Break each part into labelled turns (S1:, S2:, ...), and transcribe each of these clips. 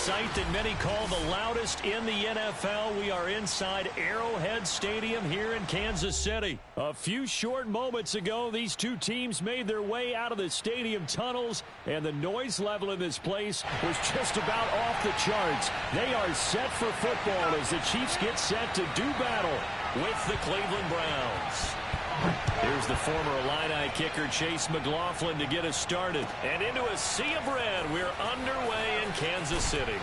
S1: sight that many call the loudest in the NFL. We are inside Arrowhead Stadium here in Kansas City. A few short moments ago, these two teams made their way out of the stadium tunnels, and the noise level in this place was just about off the charts. They are set for football as the Chiefs get set to do battle with the Cleveland Browns. Here's the former Illini kicker Chase McLaughlin to get us started. And into a sea of red, we're underway in Kansas City.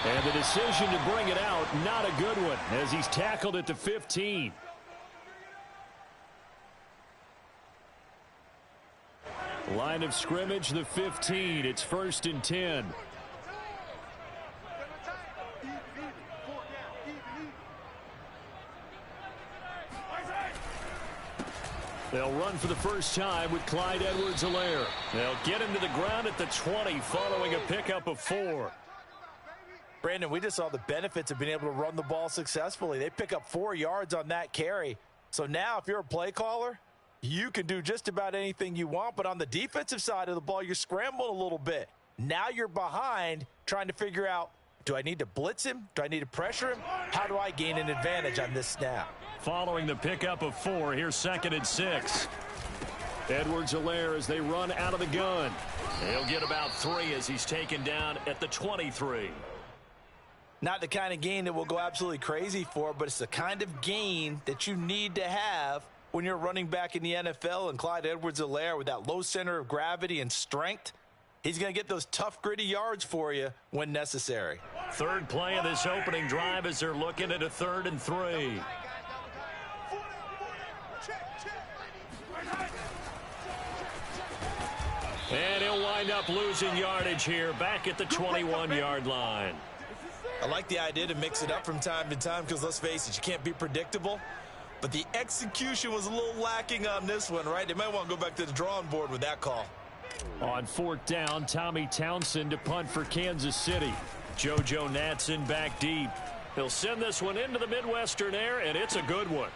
S1: And the decision to bring it out, not a good one, as he's tackled at the 15. Line of scrimmage, the 15. It's 1st and 10. They'll run for the first time with Clyde Edwards-Helaire. They'll get him to the ground at the 20 following a pickup of 4.
S2: Brandon, we just saw the benefits of being able to run the ball successfully. They pick up 4 yards on that carry. So now if you're a play caller, you can do just about anything you want. But on the defensive side of the ball, you're scrambling a little bit. Now you're behind trying to figure out, do I need to blitz him? Do I need to pressure him? How do I gain an advantage on this snap?
S1: Following the pickup of 4, here's 2nd and 6. Edwards-Helaire as they run out of the gun. He'll get about 3 as he's taken down at the 23.
S2: Not the kind of gain that we'll go absolutely crazy for, but it's the kind of gain that you need to have when you're running back in the NFL. And Clyde Edwards-Helaire, with that low center of gravity and strength, he's going to get those tough, gritty yards for you when necessary.
S1: Third play of this opening drive as they're looking at a 3rd and 3. And he'll wind up losing yardage here back at the 21-yard line.
S2: I like the idea to mix it up from time to time because, let's face it, you can't be predictable. But the execution was a little lacking on this one, right? They might want to go back to the drawing board with that call.
S1: On 4th down, Tommy Townsend to punt for Kansas City. JoJo Natson back deep. He'll send this one into the Midwestern air, and it's a good one.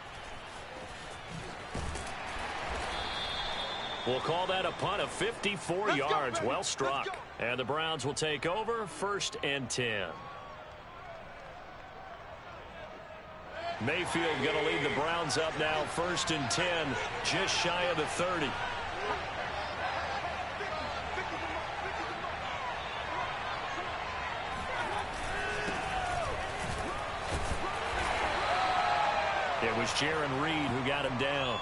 S1: We'll call that a punt of 54 yards. Well struck. And the Browns will take over 1st and 10. Mayfield going to lead the Browns up now 1st and 10, just shy of the 30. It was Jaron Reed who got him down.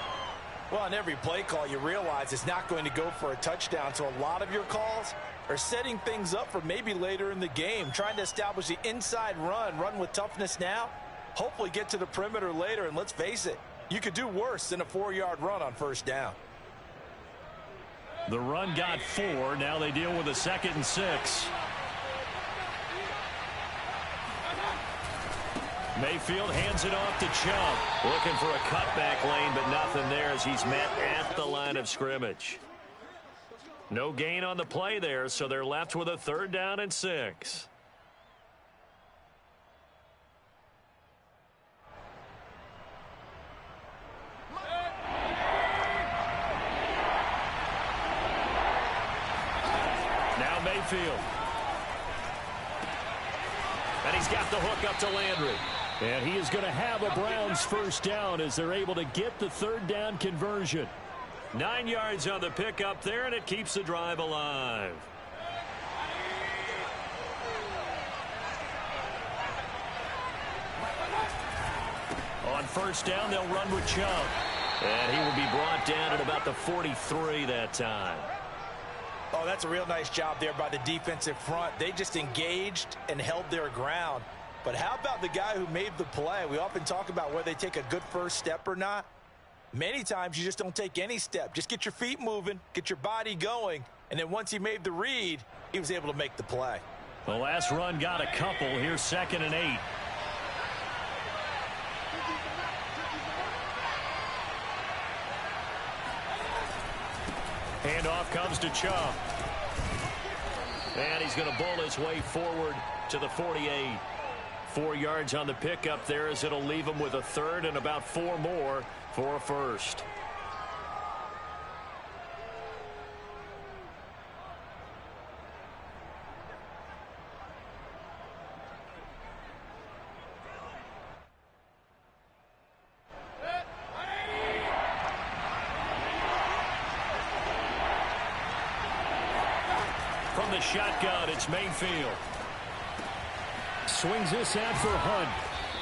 S2: Well, on every play call, you realize it's not going to go for a touchdown. So a lot of your calls are setting things up for maybe later in the game, trying to establish the inside run with toughness now, hopefully get to the perimeter later. And let's face it, you could do worse than a 4-yard run on 1st down.
S1: The run got 4. Now they deal with a 2nd and 6. Mayfield hands it off to Chubb. Looking for a cutback lane, but nothing there as he's met at the line of scrimmage. No gain on the play there, so they're left with a 3rd down and 6. Now Mayfield. And he's got the hook up to Landry. And he is going to have a Browns 1st down as they're able to get the 3rd down conversion. 9 yards on the pickup there, and it keeps the drive alive. On 1st down, they'll run with Chubb. And he will be brought down at about the 43 that time.
S2: Oh, that's a real nice job there by the defensive front. They just engaged and held their ground. But how about the guy who made the play? We often talk about whether they take a good first step or not. Many times you just don't take any step. Just get your feet moving, get your body going, and then once he made the read, he was able to make the play.
S1: The last run got a couple. Here's 2nd and 8. Handoff comes to Chubb. And he's going to bull his way forward to the 48. 4 yards on the pickup there as it'll leave him with a 3rd and about 4 more for a 1st. From the shotgun, it's Mayfield. Swings this out for Hunt.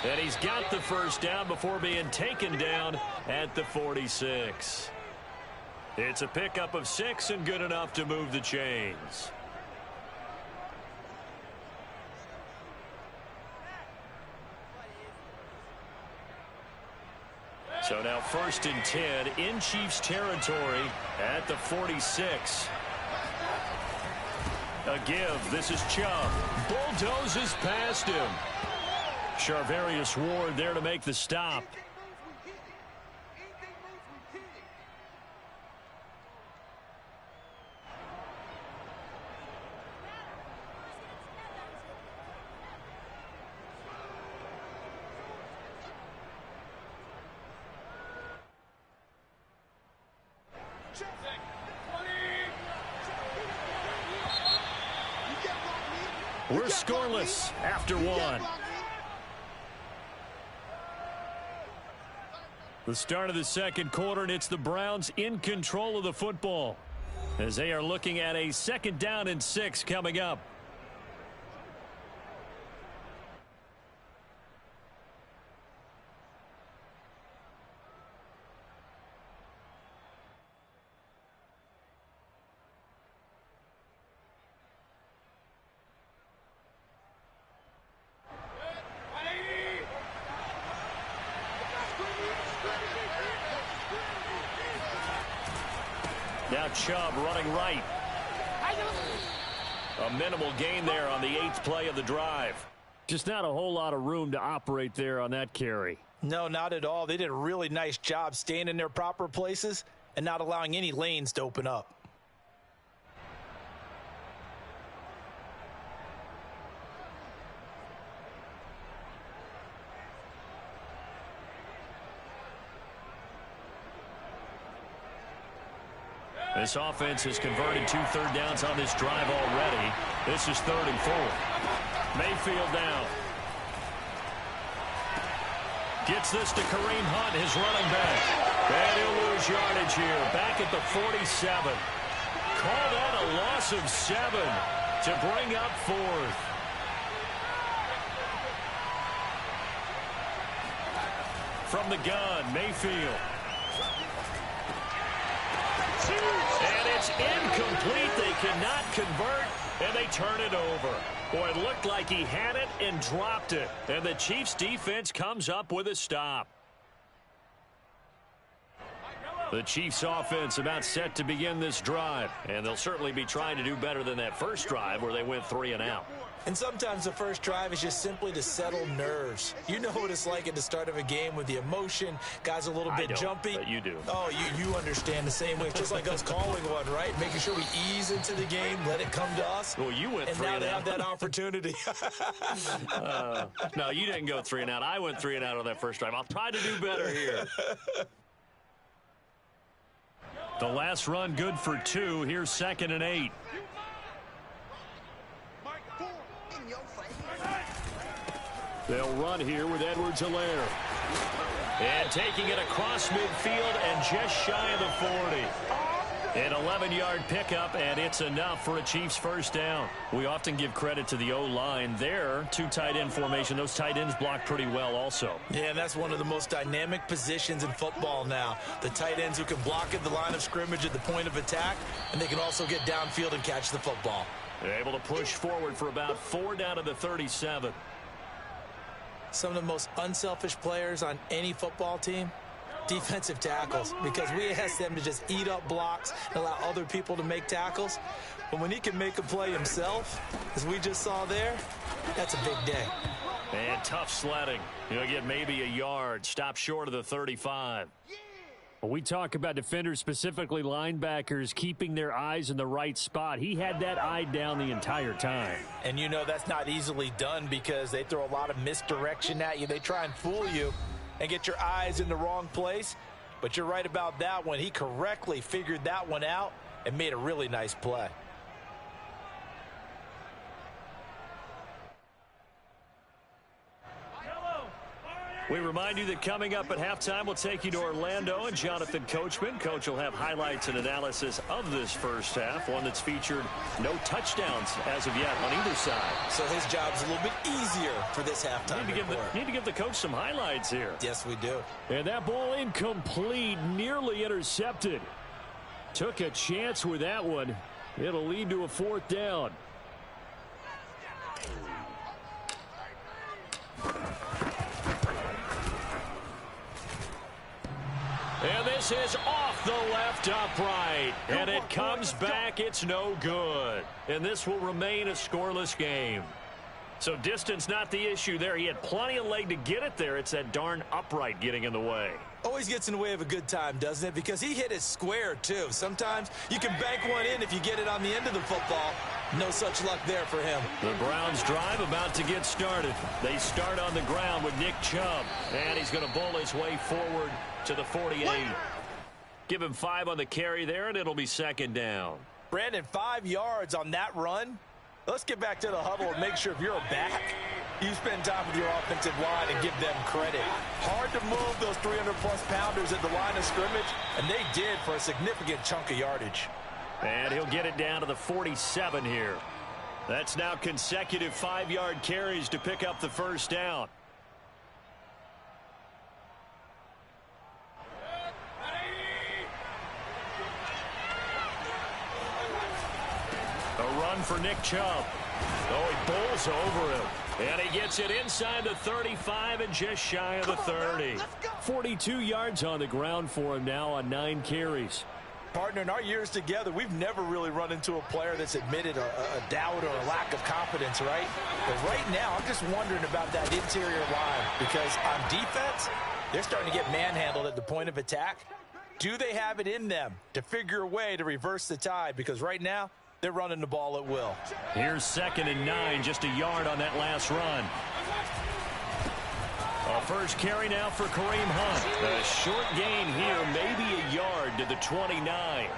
S1: And he's got the first down before being taken down at the 46. It's a pickup of 6 and good enough to move the chains. So now 1st and 10 in Chiefs territory at the 46. A give. This is Chubb. Bulldozes past him. Charvarius Ward there to make the stop. We're scoreless after 1. The start of the second quarter, and it's the Browns in control of the football as they are looking at a 2nd down and 6 coming up. Now Chubb running right. A minimal gain there on the 8th play of the drive. Just not a whole lot of room to operate there on that carry.
S2: No, not at all. They did a really nice job staying in their proper places and not allowing any lanes to open up.
S1: This offense has converted 2 third downs on this drive already. This is 3rd and 4. Mayfield now. Gets this to Kareem Hunt, his running back. And he'll lose yardage here. Back at the 47. Call that a loss of 7 to bring up 4th. From the gun, Mayfield. And it's incomplete. They cannot convert, and they turn it over. Boy, it looked like he had it and dropped it. And the Chiefs' defense comes up with a stop. The Chiefs offense about set to begin this drive. And they'll certainly be trying to do better than that first drive where they went 3 and out.
S2: And sometimes the first drive is just simply to settle nerves. You know what it's like at the start of a game with the emotion. Guys a little bit jumpy.
S1: But you do.
S2: Oh, you understand the same way. It's just like us calling one, right? Making sure we ease into the game, let it come to us.
S1: Well, you went 3 and out.
S2: And now they have that opportunity.
S1: No, you didn't go 3 and out. I went 3 and out on that first drive. I'll try to do better here. The last run good for 2. Here's 2nd and 8. They'll run here with Edwards-Helaire. And taking it across midfield and just shy of the 40. An 11-yard pickup, and it's enough for a Chiefs first down. We often give credit to the O-line there. 2 tight end formation. Those tight ends block pretty well also.
S2: Yeah, and that's one of the most dynamic positions in football now. The tight ends who can block at the line of scrimmage at the point of attack, and they can also get downfield and catch the football.
S1: They're able to push forward for about 4 down to the 37.
S2: Some of the most unselfish players on any football team, defensive tackles, because we ask them to just eat up blocks and allow other people to make tackles. But when he can make a play himself, as we just saw there, that's a big day.
S1: And tough sledding. He'll get maybe a yard. Stop short of the 35. Well, we talk about defenders, specifically linebackers, keeping their eyes in the right spot. He had that eye down the entire time.
S2: And you know that's not easily done because they throw a lot of misdirection at you. They try and fool you and get your eyes in the wrong place. But you're right about that one. He correctly figured that one out and made a really nice play.
S1: We remind you that coming up at halftime, we'll take you to Orlando and Jonathan Coachman. Coach will have highlights and analysis of this first half, one that's featured no touchdowns as of yet on either side.
S2: So his job's a little bit easier for this halftime.
S1: Need to give the coach some highlights here.
S2: Yes, we do.
S1: And that ball incomplete, nearly intercepted. Took a chance with that one. It'll lead to a 4th down. And this is off the left upright. And it comes back. It's no good. And this will remain a scoreless game. So distance not the issue there. He had plenty of leg to get it there. It's that darn upright getting in the way.
S2: Always gets in the way of a good time, doesn't it? Because he hit it square, too. Sometimes you can bank one in if you get it on the end of the football. No such luck there for him.
S1: The Browns drive about to get started. They start on the ground with Nick Chubb. And he's going to bowl his way forward to the 48. Give him 5 on the carry there, and it'll be 2nd down.
S2: Brandon, 5 yards on that run. Let's get back to the huddle and make sure if you're a back, you spend time with your offensive line and give them credit. Hard to move those 300-plus pounders at the line of scrimmage, and they did for a significant chunk of yardage.
S1: And he'll get it down to the 47 here. That's now consecutive 5-yard carries to pick up the first down. A run for Nick Chubb. Oh, he bowls over him. And he gets it inside the 35 and just shy of the 30. 42 yards on the ground for him now on 9 carries.
S2: Partner, in our years together, we've never really run into a player that's admitted a doubt or a lack of confidence, right? But right now, I'm just wondering about that interior line because on defense, they're starting to get manhandled at the point of attack. Do they have it in them to figure a way to reverse the tide? Because right now, they're running the ball at will.
S1: Here's 2nd and 9, just a yard on that last run. A first carry now for Kareem Hunt. A short gain here, maybe a yard to the 29.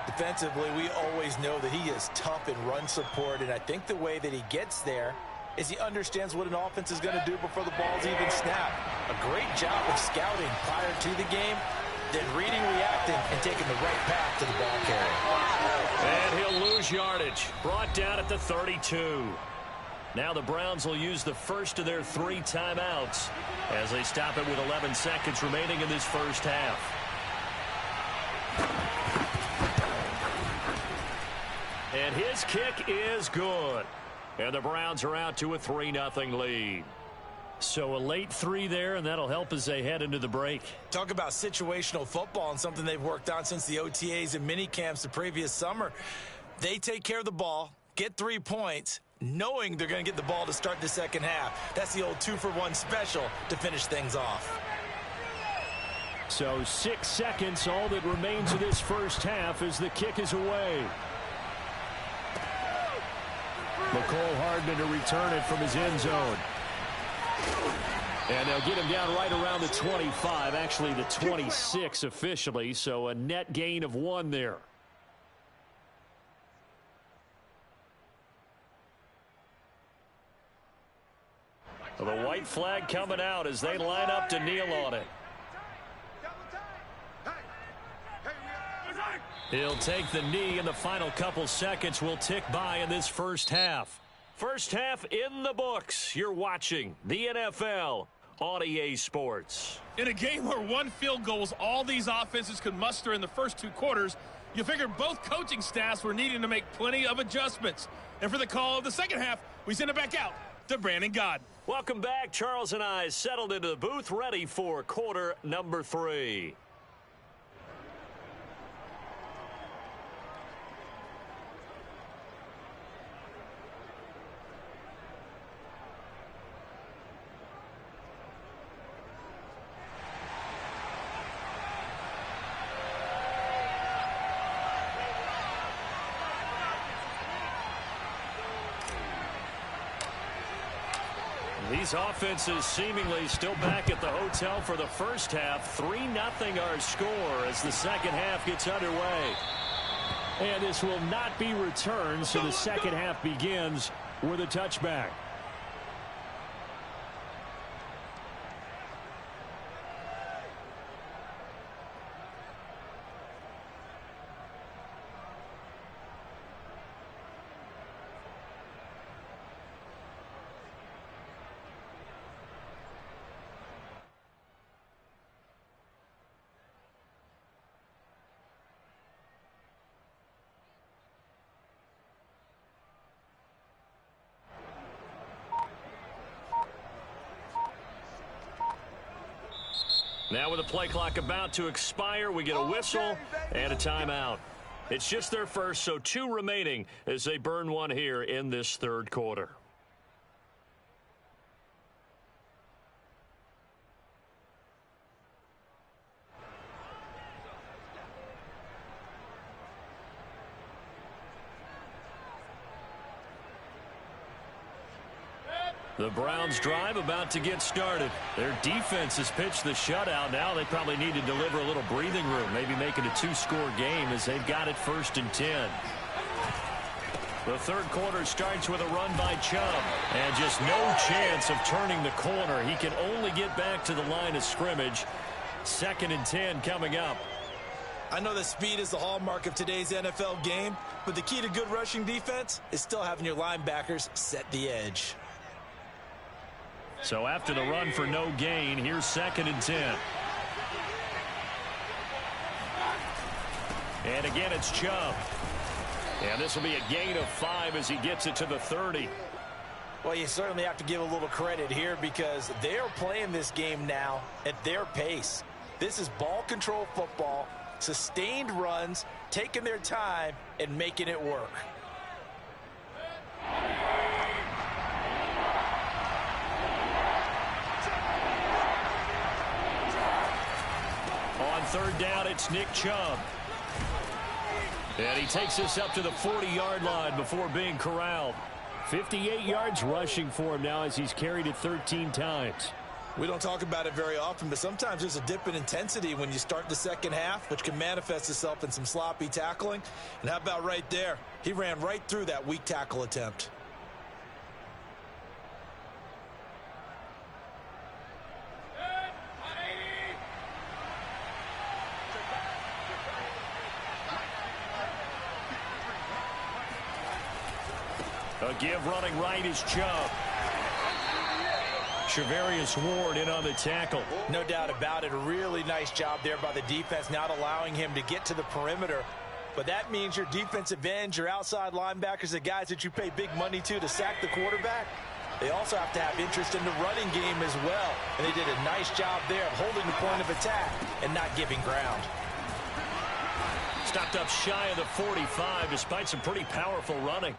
S2: Defensively, we always know that he is tough in run support, and I think the way that he gets there is he understands what an offense is going to do before the ball's even snapped. A great job of scouting prior to the game, then reading, reacting, and taking the right path to the ball carrier.
S1: And he'll lose yardage. Brought down at the 32. Now the Browns will use the first of their 3 timeouts as they stop it with 11 seconds remaining in this first half. And his kick is good. And the Browns are out to a 3-0 lead. So a late 3 there, and that'll help as they head into the break.
S2: Talk about situational football and something they've worked on since the OTAs and mini camps the previous summer. They take care of the ball, get 3 points, knowing they're going to get the ball to start the second half. That's the old 2-for-1 special to finish things off.
S1: So 6 seconds, all that remains of this first half as the kick is away. McCole Hardman to return it from his end zone. And they'll get him down right around the 25, actually the 26 officially, so a net gain of 1 there. The white flag coming out as they line up to kneel on it. He'll take the knee, and the final couple seconds will tick by in this first half. First half in the books. You're watching the NFL on EA Sports.
S3: In a game where 1 field goal was all these offenses could muster in the first 2 quarters, you figure both coaching staffs were needing to make plenty of adjustments. And for the call of the second half, we send it back out to Brandon Gaudin.
S1: Welcome back. Charles and I settled into the booth, ready for quarter number 3. These offenses seemingly still back at the hotel for the first half. 3-0 our score as the second half gets underway. And this will not be returned, so the second half begins with a touchback. Now with the play clock about to expire, we get a whistle and a timeout. It's just their first, so 2 remaining as they burn one here in this third quarter. The Browns drive about to get started. Their defense has pitched the shutout. Now they probably need to deliver a little breathing room, maybe make it a 2-score game as they've got it 1st and 10. The third quarter starts with a run by Chubb, and just no chance of turning the corner. He can only get back to the line of scrimmage. 2nd and 10 coming up.
S2: I know that speed is the hallmark of today's NFL game, but the key to good rushing defense is still having your linebackers set the edge.
S1: So after the run for no gain, here's 2nd and 10. And again, it's Chubb. And this will be a gain of 5 as he gets it to the 30.
S2: Well, you certainly have to give a little credit here because they are playing this game now at their pace. This is ball control football, sustained runs, taking their time, and making it work.
S1: On 3rd down, it's Nick Chubb. And he takes us up to the 40-yard line before being corralled. 58 yards rushing for him now as he's carried it 13 times.
S2: We don't talk about it very often, but sometimes there's a dip in intensity when you start the second half, which can manifest itself in some sloppy tackling. And how about right there? He ran right through that weak tackle attempt.
S1: A give running right is Chubb. Charvarius Ward in on the tackle.
S2: No doubt about it. A really nice job there by the defense, not allowing him to get to the perimeter. But that means your defensive ends, your outside linebackers, the guys that you pay big money to sack the quarterback, they also have to have interest in the running game as well. And they did a nice job there of holding the point of attack and not giving ground.
S1: Stopped up shy of the 45 despite some pretty powerful running.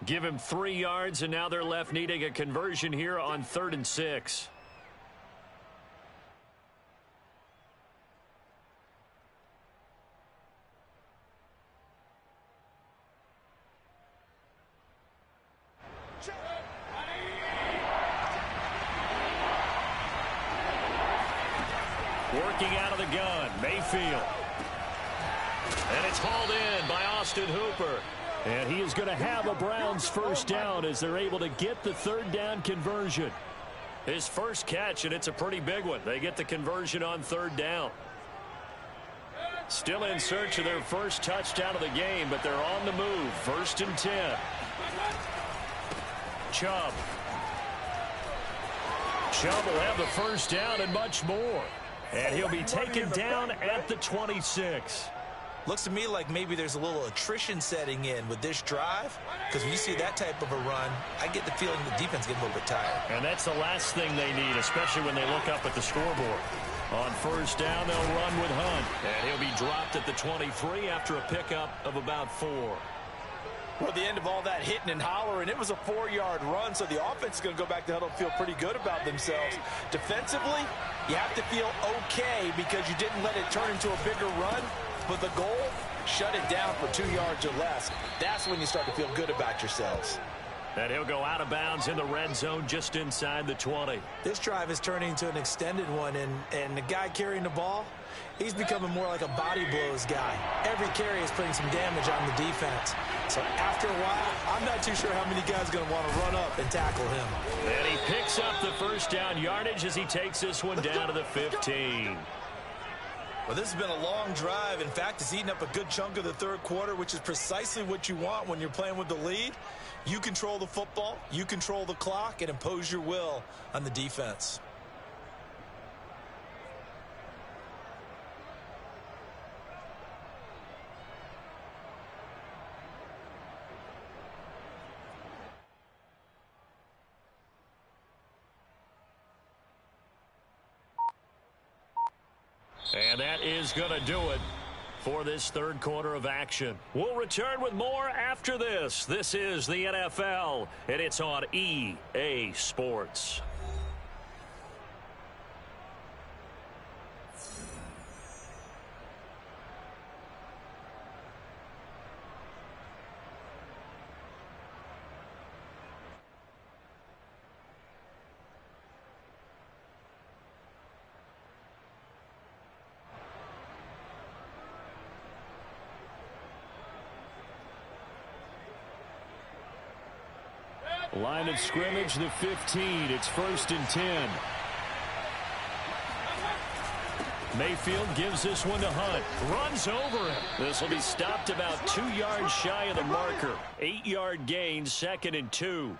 S1: Give him 3 yards, and now they're left needing a conversion here on 3rd and 6. Working out of the gun, Mayfield. And it's hauled in by Austin Hooper. And he is going to have a Browns first down as they're able to get the 3rd down conversion. His first catch, and it's a pretty big one. They get the conversion on 3rd down. Still in search of their first touchdown of the game, but they're on the move. 1st and 10. Chubb. Chubb will have the first down and much more. And he'll be taken down at the 26.
S2: Looks to me like maybe there's a little attrition setting in with this drive, because when you see that type of a run, I get the feeling the defense gets a little bit tired.
S1: And that's the last thing they need, especially when they look up at the scoreboard. On 1st down, they'll run with Hunt, and he'll be dropped at the 23 after a pickup of about 4.
S2: Well, at the end of all that hitting and hollering, it was a 4-yard run, so the offense is going to go back to huddle and feel pretty good about themselves. Defensively, you have to feel okay because you didn't let it turn into a bigger run. But the goal, shut it down for 2 yards or less. That's when you start to feel good about yourselves.
S1: And he'll go out of bounds in the red zone just inside the 20.
S2: This drive is turning into an extended one, and the guy carrying the ball, he's becoming more like a body blows guy. Every carry is putting some damage on the defense. So after a while, I'm not too sure how many guys are going to want to run up and tackle him.
S1: And he picks up the first down yardage as he takes this one down to the 15.
S2: Well, this has been a long drive. In fact, it's eaten up a good chunk of the third quarter, which is precisely what you want when you're playing with the lead. You control the football, you control the clock, and impose your will on the defense.
S1: And that is going to do it for this third quarter of action. We'll return with more after this. This is the NFL, and it's on EA Sports. Line of scrimmage, the 15. It's 1st and 10. Mayfield gives this one to Hunt. Runs over him. This will be stopped about 2 yards shy of the marker. 8-yard gain, 2nd and 2.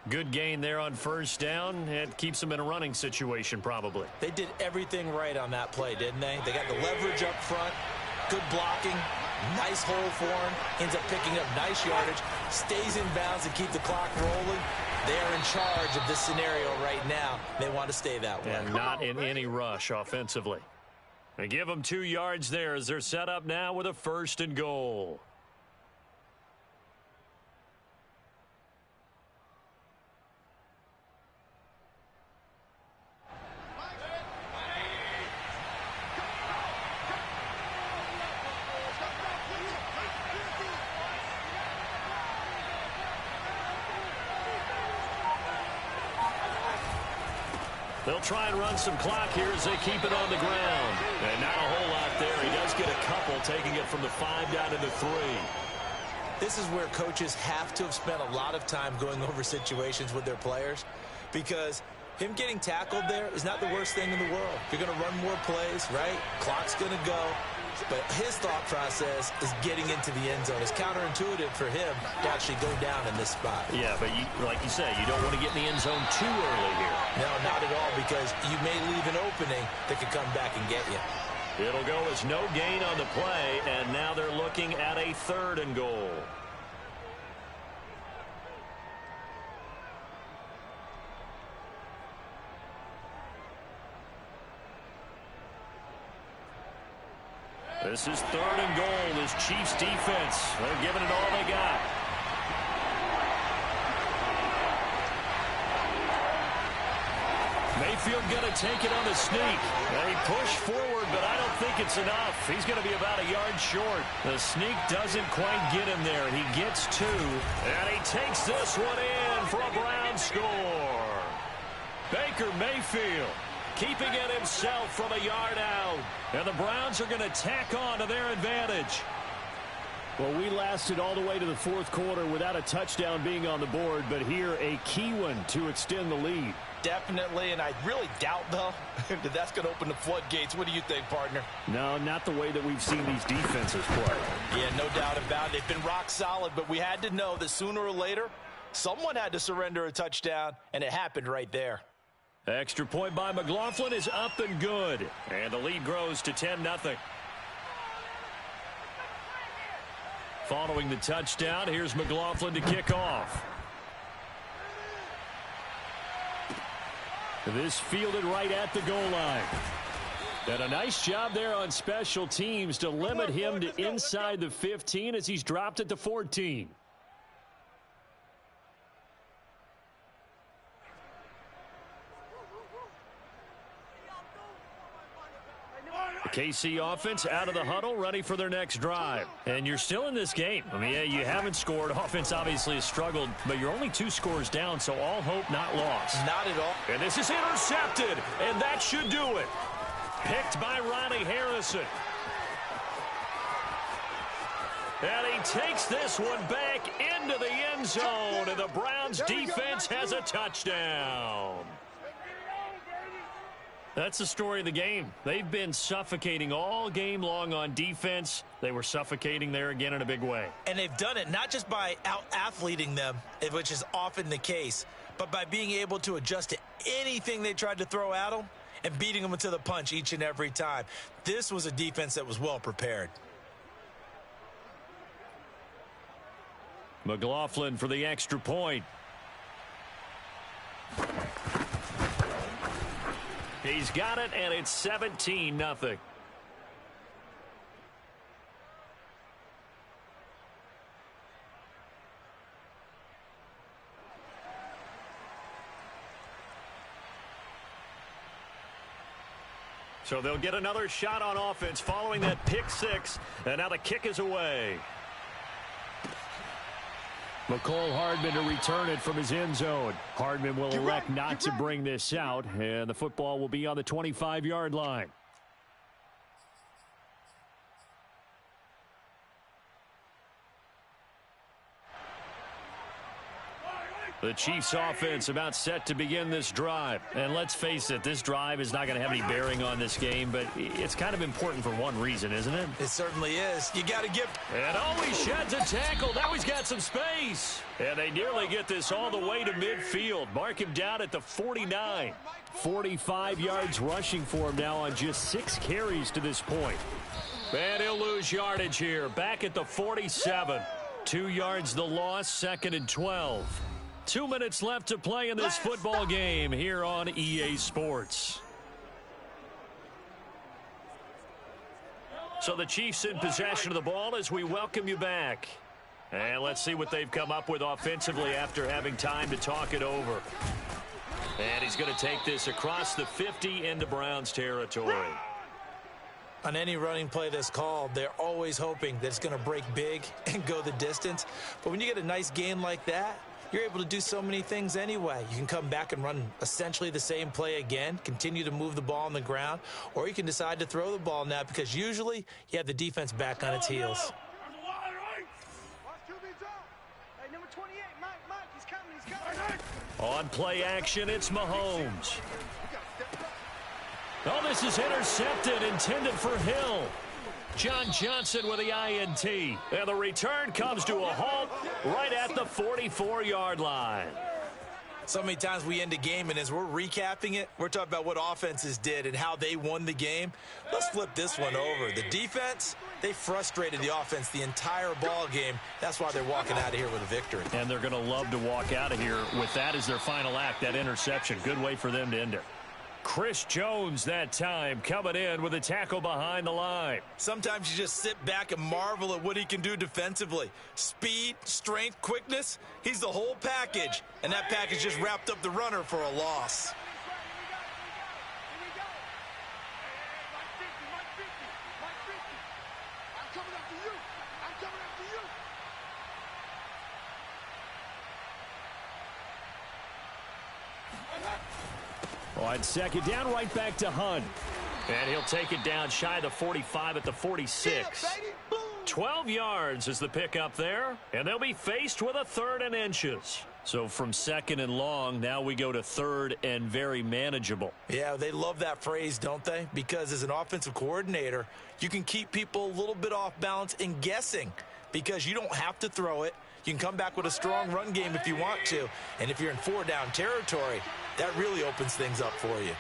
S1: Good gain there on 1st down. It keeps them in a running situation probably.
S2: They did everything right on that play, didn't they? They got the leverage up front. Good blocking. Nice hole for him. Ends up picking up nice yardage. Stays in bounds to keep the clock rolling. They are in charge of this scenario right now. They want to stay that way.
S1: And not in any rush offensively. They give them 2 yards there as they're set up now with a 1st and goal. They'll try and run some clock here as they keep it on the ground. And not a whole lot there. He does get a couple, taking it from the 5 down to the 3.
S2: This is where coaches have to have spent a lot of time going over situations with their players, because him getting tackled there is not the worst thing in the world. You're going to run more plays, right? Clock's going to go. But his thought process is getting into the end zone. It's counterintuitive for him to actually go down in this spot.
S1: Yeah, but like you said, you don't want to get in the end zone too early here.
S2: No, not at all, because you may leave an opening that could come back and get you.
S1: It'll go as no gain on the play, and now they're looking at a 3rd and goal. This is 3rd and goal. This Chiefs defense, they're giving it all they got. Mayfield going to take it on the sneak. They push forward, but I don't think it's enough. He's going to be about a yard short. The sneak doesn't quite get him there. He gets 2, and he takes this one in for a Brown score. Baker Mayfield keeping it himself from a yard out. And the Browns are going to tack on to their advantage. Well, we lasted all the way to the 4th quarter without a touchdown being on the board, but here a key one to extend the lead.
S2: Definitely, and I really doubt, though, that that's going to open the floodgates. What do you think, partner?
S1: No, not the way that we've seen these defenses play.
S2: Yeah, no doubt about it. They've been rock solid, but we had to know that sooner or later, someone had to surrender a touchdown, and it happened right there.
S1: Extra point by McLaughlin is up and good. And the lead grows to 10-0. Following the touchdown, here's McLaughlin to kick off. This fielded right at the goal line. And a nice job there on special teams to limit him to inside the 15 as he's dropped at the 14. The KC offense out of the huddle, ready for their next drive. And you're still in this game. I mean, yeah, you haven't scored. Offense obviously has struggled, but you're only 2 scores down, so all hope not lost.
S2: Not at all.
S1: And this is intercepted, and that should do it. Picked by Ronnie Harrison. And he takes this one back into the end zone, and the Browns defense has a touchdown. That's the story of the game. They've been suffocating all game long on defense. They were suffocating there again in a big way.
S2: And they've done it not just by out-athleting them, which is often the case, but by being able to adjust to anything they tried to throw at them and beating them to the punch each and every time. This was a defense that was well prepared.
S1: McLaughlin for the extra point. He's got it, and it's 17-0. So they'll get another shot on offense following that pick six. And now the kick is away. McCole Hardman to return it from his end zone. Hardman will elect not to bring this out, and the football will be on the 25-yard line. The Chiefs offense about set to begin this drive. And let's face it, this drive is not going to have any bearing on this game, but it's kind of important for one reason, isn't it?
S2: It certainly is. You got to give.
S1: And he sheds a tackle. Now he's got some space. And they nearly get this all the way to midfield. Mark him down at the 49. 45 yards rushing for him now on just 6 carries to this point. And he'll lose yardage here. Back at the 47. 2 yards the loss, 2nd and 12. 2 minutes left to play in this football game here on EA Sports. So the Chiefs in possession of the ball as we welcome you back. And let's see what they've come up with offensively after having time to talk it over. And he's going to take this across the 50 into Browns territory.
S2: On any running play that's called, they're always hoping that it's going to break big and go the distance. But when you get a nice game like that, you're able to do so many things anyway. You can come back and run essentially the same play again, continue to move the ball on the ground, or you can decide to throw the ball now because usually you have the defense back on its heels.
S1: On play action, it's Mahomes. Oh, this is intercepted, intended for Hill. John Johnson with the INT. And the return comes to a halt right at the 44-yard line.
S2: So many times we end a game, and as we're recapping it, we're talking about what offenses did and how they won the game. Let's flip this one over. The defense, they frustrated the offense the entire ball game. That's why they're walking out of here with a victory.
S1: And they're going to love to walk out of here with that as their final act, that interception. Good way for them to end it. Chris Jones that time coming in with a tackle behind the line.
S2: Sometimes you just sit back and marvel at what he can do defensively. Speed, strength, quickness, he's the whole package. And that package just wrapped up the runner for a loss.
S1: On second down, right back to Hunt. And he'll take it down shy of the 45 at the 46. 12 yards is the pickup there. And they'll be faced with a 3rd and inches. So from 2nd and long, now we go to 3rd and very manageable.
S2: Yeah, they love that phrase, don't they? Because as an offensive coordinator, you can keep people a little bit off balance and guessing because you don't have to throw it. You can come back with a strong run game if you want to. And if you're in 4-down territory, that really opens things up for you.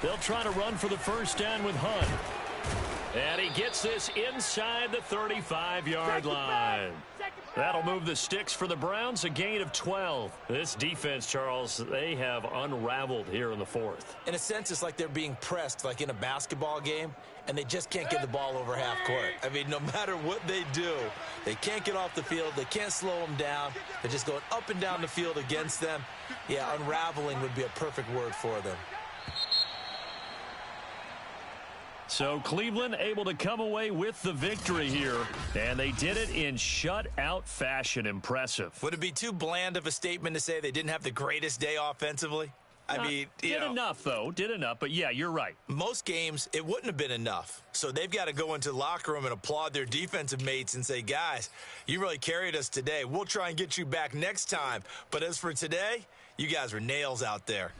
S1: They'll try to run for the first down with Hunt. And he gets this inside the 35-yard line. That'll move the sticks for the Browns, a gain of 12. This defense, Charles, they have unraveled here in the 4th.
S2: In a sense, it's like they're being pressed like in a basketball game, and they just can't get the ball over half court. I mean, no matter what they do, they can't get off the field. They can't slow them down. They're just going up and down the field against them. Yeah, unraveling would be a perfect word for them.
S1: So Cleveland able to come away with the victory here, and they did it in shutout fashion. Impressive.
S2: Would it be too bland of a statement to say they didn't have the greatest day offensively? I mean,
S1: did enough, though. Did enough. But, yeah, you're right.
S2: Most games, it wouldn't have been enough. So they've got to go into the locker room and applaud their defensive mates and say, guys, you really carried us today. We'll try and get you back next time. But as for today, you guys were nails out there.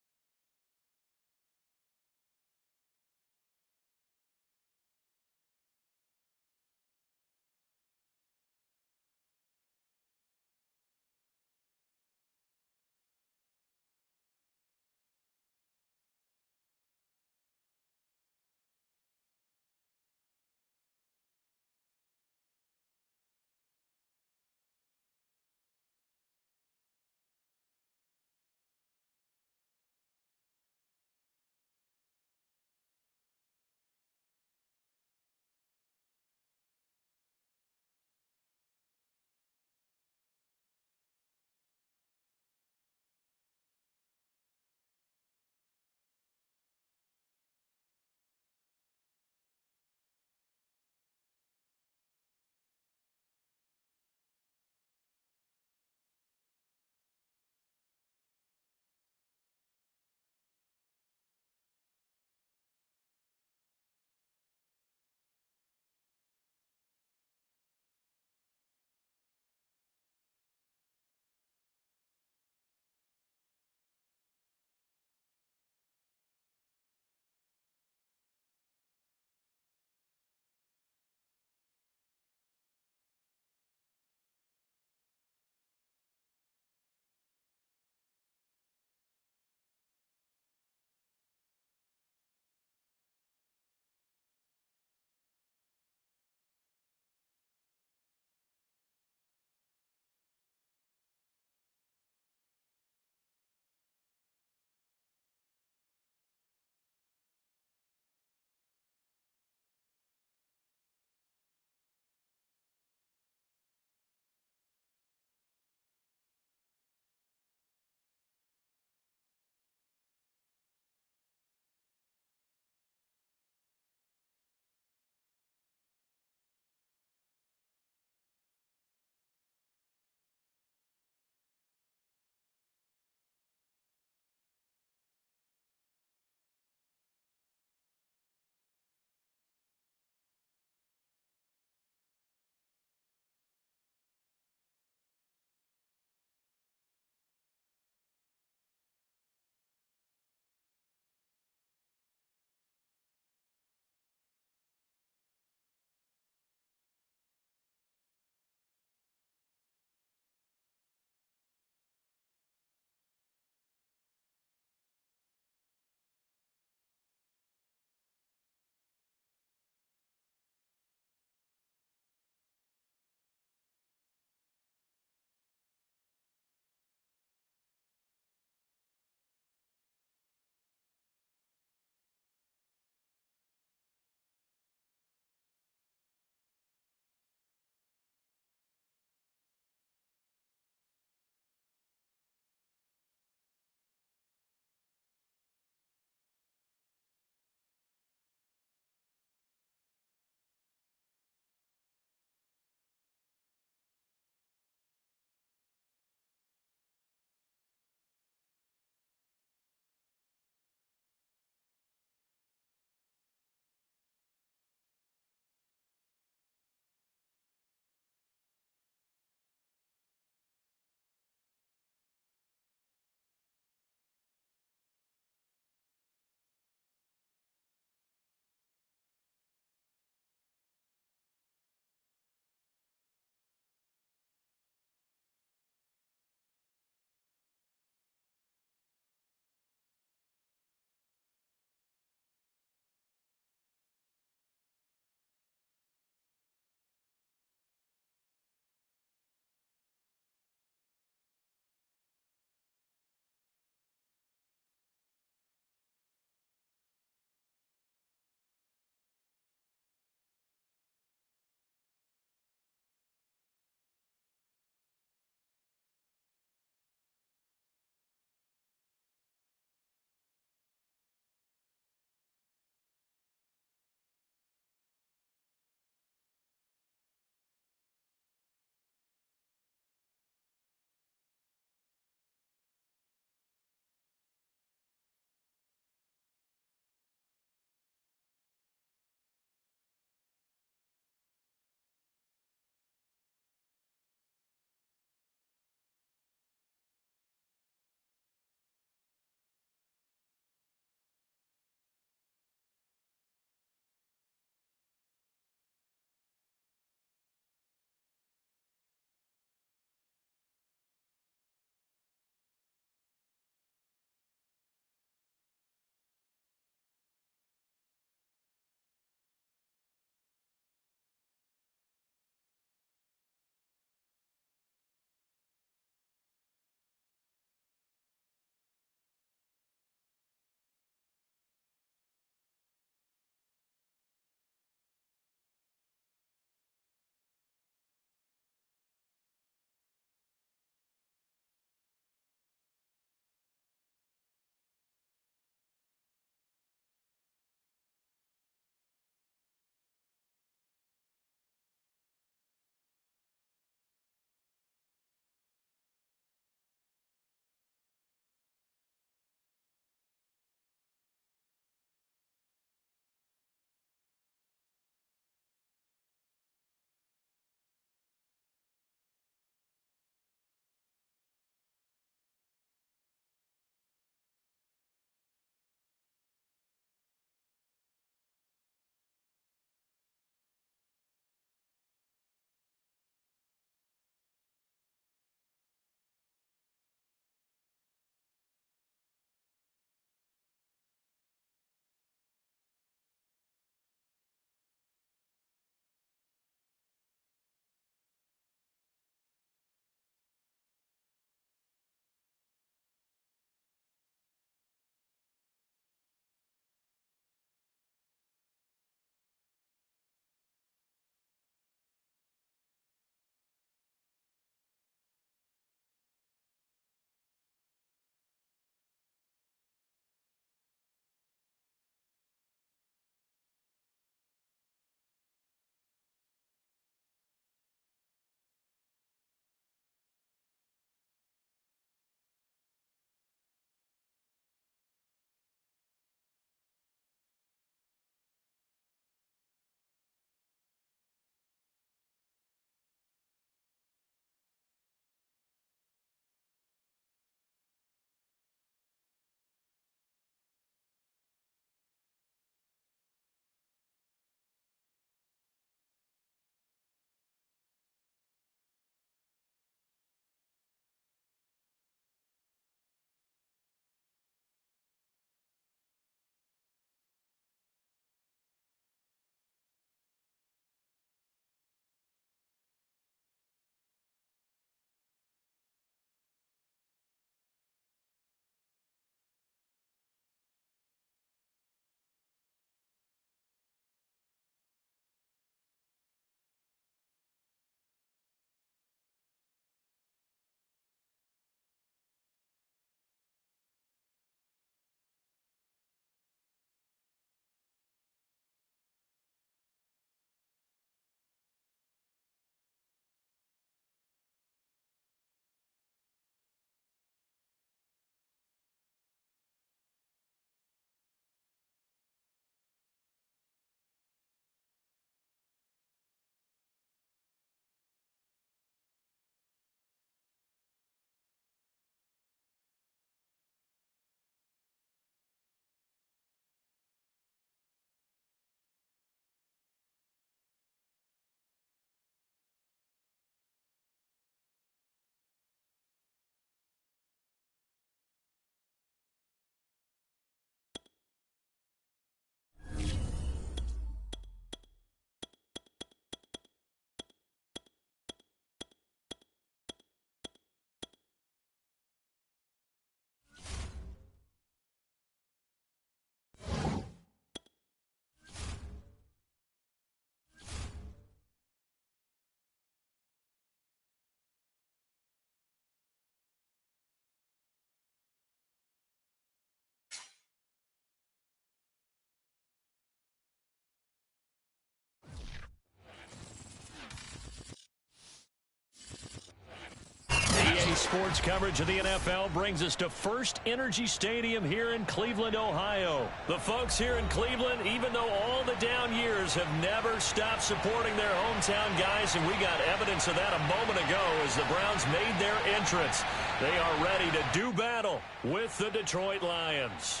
S1: sports coverage of the NFL brings us to First Energy Stadium here in Cleveland, Ohio. The folks here in Cleveland, even though all the down years, have never stopped supporting their hometown guys, and we got evidence of that a moment ago as the Browns made their entrance. They are ready to do battle with the Detroit Lions.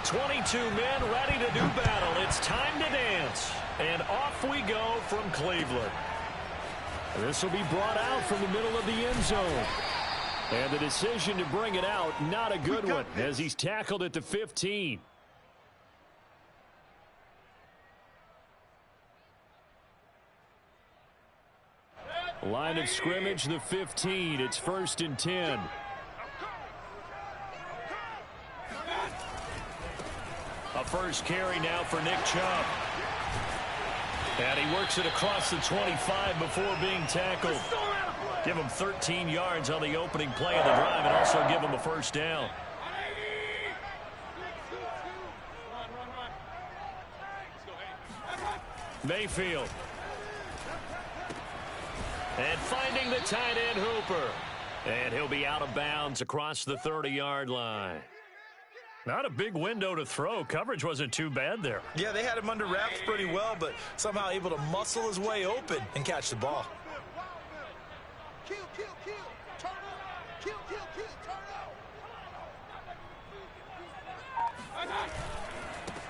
S1: "22 men ready to do battle. It's time to dance." And off we go from Cleveland. This will be brought out from the middle of the end zone. And the decision to bring it out, not a good one, as he's tackled at the 15. Line of scrimmage, the 15. It's 1st and 10. A first carry now for Nick Chubb. And he works it across the 25 before being tackled. Give him 13 yards on the opening play of the drive and also give him a first down. Mayfield. And finding the tight end Hooper. And he'll be out of bounds across the 30-yard line. Not a big window to throw. Coverage wasn't too bad there.
S2: Yeah, they had him under wraps pretty well, but somehow able to muscle his way open and catch the ball.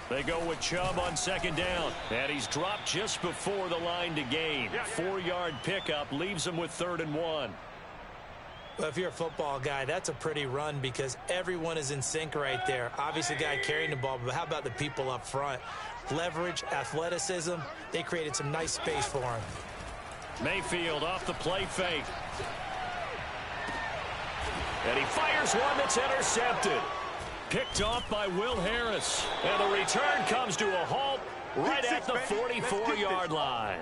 S1: They go with Chubb on 2nd down. And he's dropped just before the line to gain. 4-yard pickup leaves him with 3rd and 1.
S4: Well, if you're a football guy, that's a pretty run because everyone is in sync right there. Obviously, the guy carrying the ball, but how about the people up front? Leverage, athleticism, they created some nice space for him.
S1: Mayfield off the play fake. And he fires one that's intercepted. Picked off by Will Harris. And the return comes to a halt right at the 44-yard line.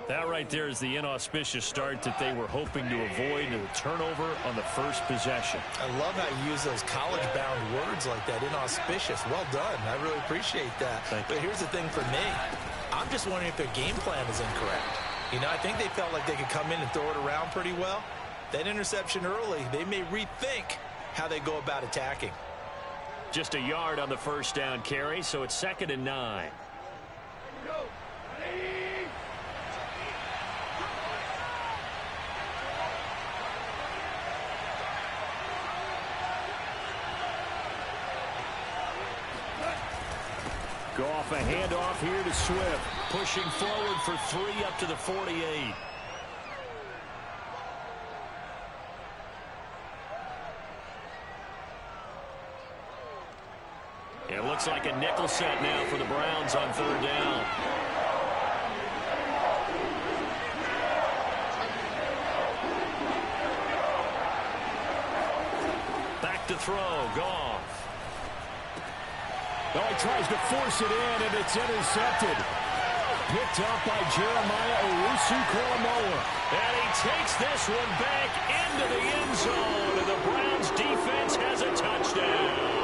S1: That right there is the inauspicious start that they were hoping to avoid, and a turnover on the first possession.
S2: I love how you use those college-bound words like that, inauspicious. Well done. I really appreciate that. But here's the thing for me. I'm just wondering if their game plan is incorrect. You know, I think they felt like they could come in and throw it around pretty well. That interception early, they may rethink how they go about attacking.
S1: Just a yard on the first down carry, so it's 2nd and 9. Go off a handoff here to Swift. Pushing forward for 3 up to the 48. It looks like a nickel set now for the Browns on 3rd down. Back to throw. Goff. Oh, he tries to force it in, and it's intercepted. Picked up by Jeremiah Owusu-Koramoah. And he takes this one back into the end zone, and the Browns defense has a touchdown.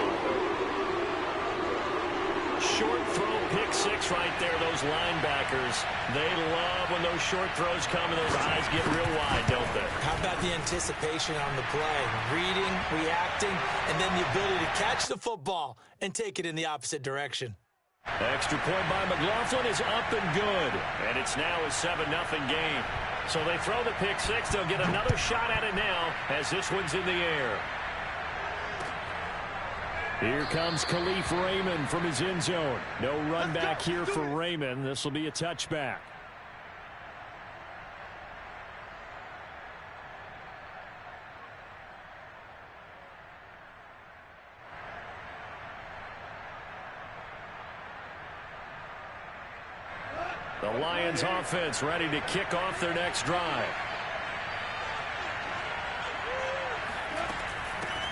S1: Short throw, pick 6 right there. Those linebackers, they love when those short throws come and those eyes get real wide, don't they?
S4: How about the anticipation on the play? Reading, reacting, and then the ability to catch the football and take it in the opposite direction.
S1: Extra point by McLaughlin is up and good. And it's now a 7-0 game. So they throw the pick 6. They'll get another shot at it now as this one's in the air. Here comes Khalif Raymond from his end zone. No run back here for Raymond. This will be a touchback. The Lions offense ready to kick off their next drive.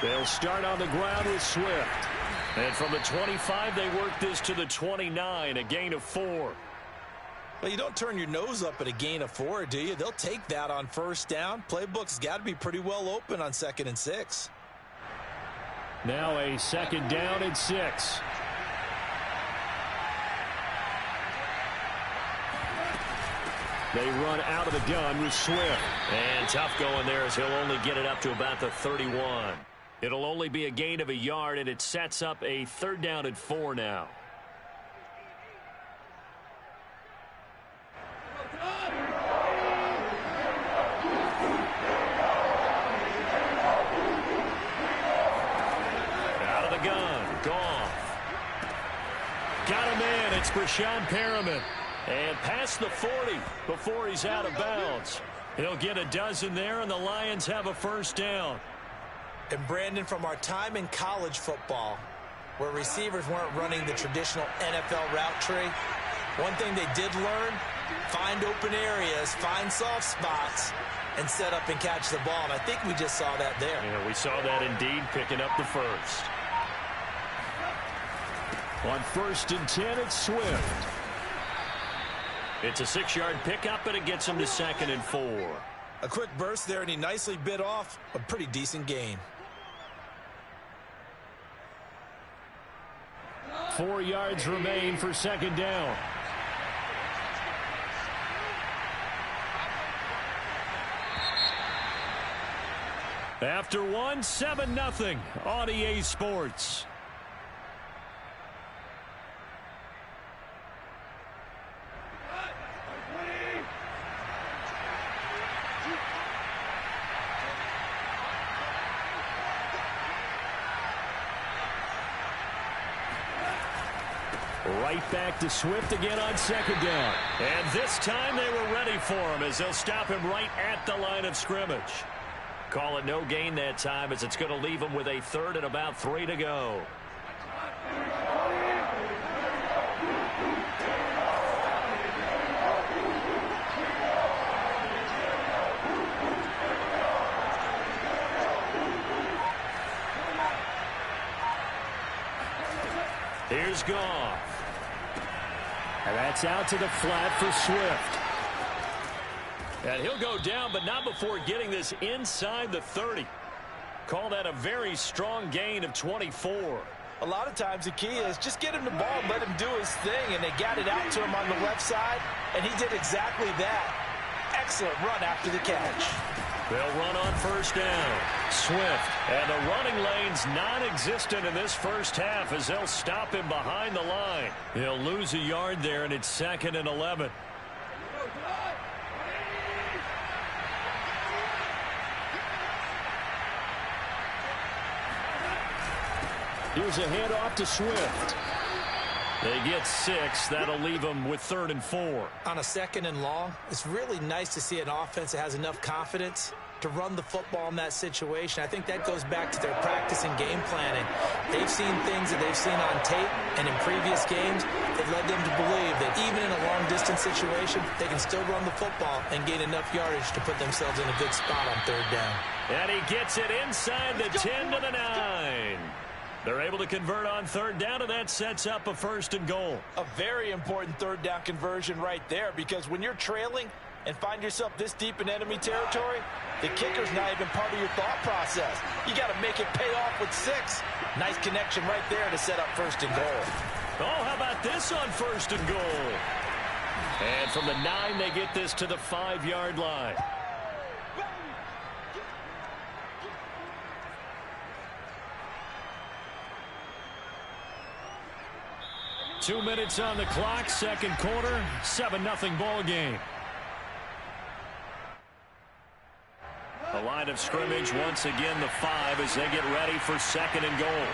S1: They'll start on the ground with Swift. And from the 25, they work this to the 29, a gain of 4.
S2: Well, you don't turn your nose up at a gain of 4, do you? They'll take that on 1st down. Playbook's got to be pretty well open on 2nd and 6.
S1: Now a 2nd down and 6. They run out of the gun with Swift.
S5: And tough going there as he'll only get it up to about the 31. It'll only be a gain of a yard, and it sets up a 3rd down and 4 now. Out of the gun. Goff.
S1: Got a man. It's Brashad Perriman.
S5: And past the 40 before he's out of bounds.
S1: He'll get a dozen there, and the Lions have a 1st down.
S4: And Brandon, from our time in college football, where receivers weren't running the traditional NFL route tree, one thing they did learn, find open areas, find soft spots, and set up and catch the ball. And I think we just saw that there.
S5: Yeah, we saw that indeed, picking up the 1st.
S1: On 1st and 10, it's Swift.
S5: It's a 6-yard pickup, and it gets him to 2nd and 4.
S4: A quick burst there, and he nicely bit off a pretty decent gain.
S1: 4 yards remain for 2nd down. After 1, 7-0 on EA Sports. Right back to Swift again on 2nd down.
S5: And this time they were ready for him as they'll stop him right at the line of scrimmage. Call it no gain that time as it's going to leave him with a 3rd and about 3 to go. Here's Goff.
S1: And that's out to the flat for Swift.
S5: And he'll go down, but not before getting this inside the 30. Call that a very strong gain of 24.
S2: A lot of times the key is just get him the ball and let him do his thing, and they got it out to him on the left side, and he did exactly that. Excellent run after the catch.
S5: They'll run on 1st down. Swift. And the running lane's non-existent in this 1st half as they'll stop him behind the line.
S1: He'll lose a yard there, and it's 2nd and 11. Here's a handoff to Swift.
S5: They get 6. That'll leave them with 3rd and 4.
S4: On a 2nd and long, it's really nice to see an offense that has enough confidence to run the football in that situation. I think that goes back to their practice and game planning. They've seen things that they've seen on tape and in previous games that led them to believe that even in a long-distance situation, they can still run the football and gain enough yardage to put themselves in a good spot on 3rd down.
S5: And he gets it inside the 10 to the 9. They're able to convert on 3rd down, and that sets up a 1st and goal.
S2: A very important 3rd down conversion right there, because when you're trailing and find yourself this deep in enemy territory, the kicker's not even part of your thought process. You got to make it pay off with 6. Nice connection right there to set up 1st and goal.
S5: Oh, how about this on 1st and goal? And from the 9, they get this to the 5-yard line.
S1: Two minutes on the clock, 2nd quarter, 7-0 ball game.
S5: The line of scrimmage once again the 5 as they get ready for 2nd and goal.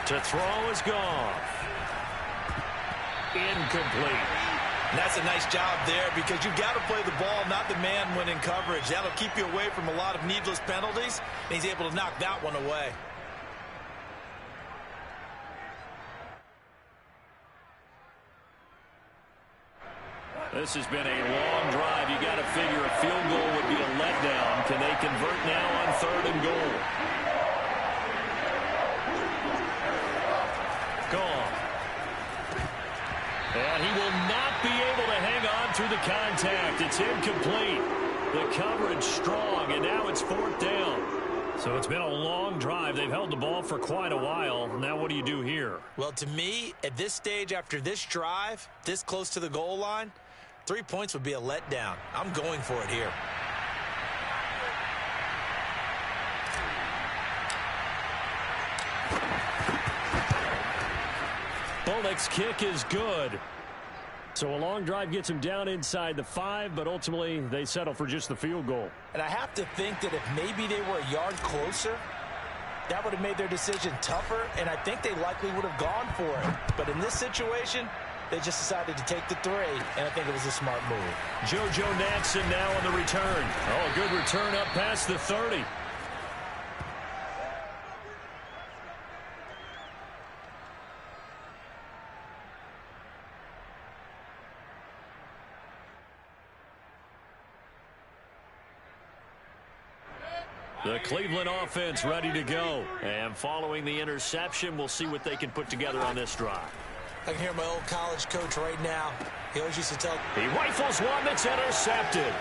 S5: To throw is Goff. Incomplete.
S4: And that's a nice job there because you've got to play the ball, not the man when in coverage. That'll keep you away from a lot of needless penalties, and he's able to knock that one away.
S5: This has been a long drive. You got to figure a field goal would be a letdown. Can they convert now on 3rd and goal? Gone. And he will not be able to hang on through the contact. It's incomplete.
S1: The coverage strong, and now it's 4th down. So it's been a long drive. They've held the ball for quite a while. Now what do you do here?
S4: Well, to me, at this stage, after this drive, this close to the goal line, 3 points would be a letdown. I'm going for it here.
S1: Bolek's kick is good. So a long drive gets him down inside the 5, but ultimately they settle for just the field goal.
S2: And I have to think that if maybe they were a yard closer, that would have made their decision tougher, and I think they likely would have gone for it. But in this situation, they just decided to take the 3, and I think it was a smart move.
S1: JoJo Natson now on the return. Oh, a good return up past the 30. The Cleveland offense ready to go. And following the interception, we'll see what they can put together on this drive.
S4: I can hear my old college coach right now. He always used to tell.
S1: He rifles one that's intercepted.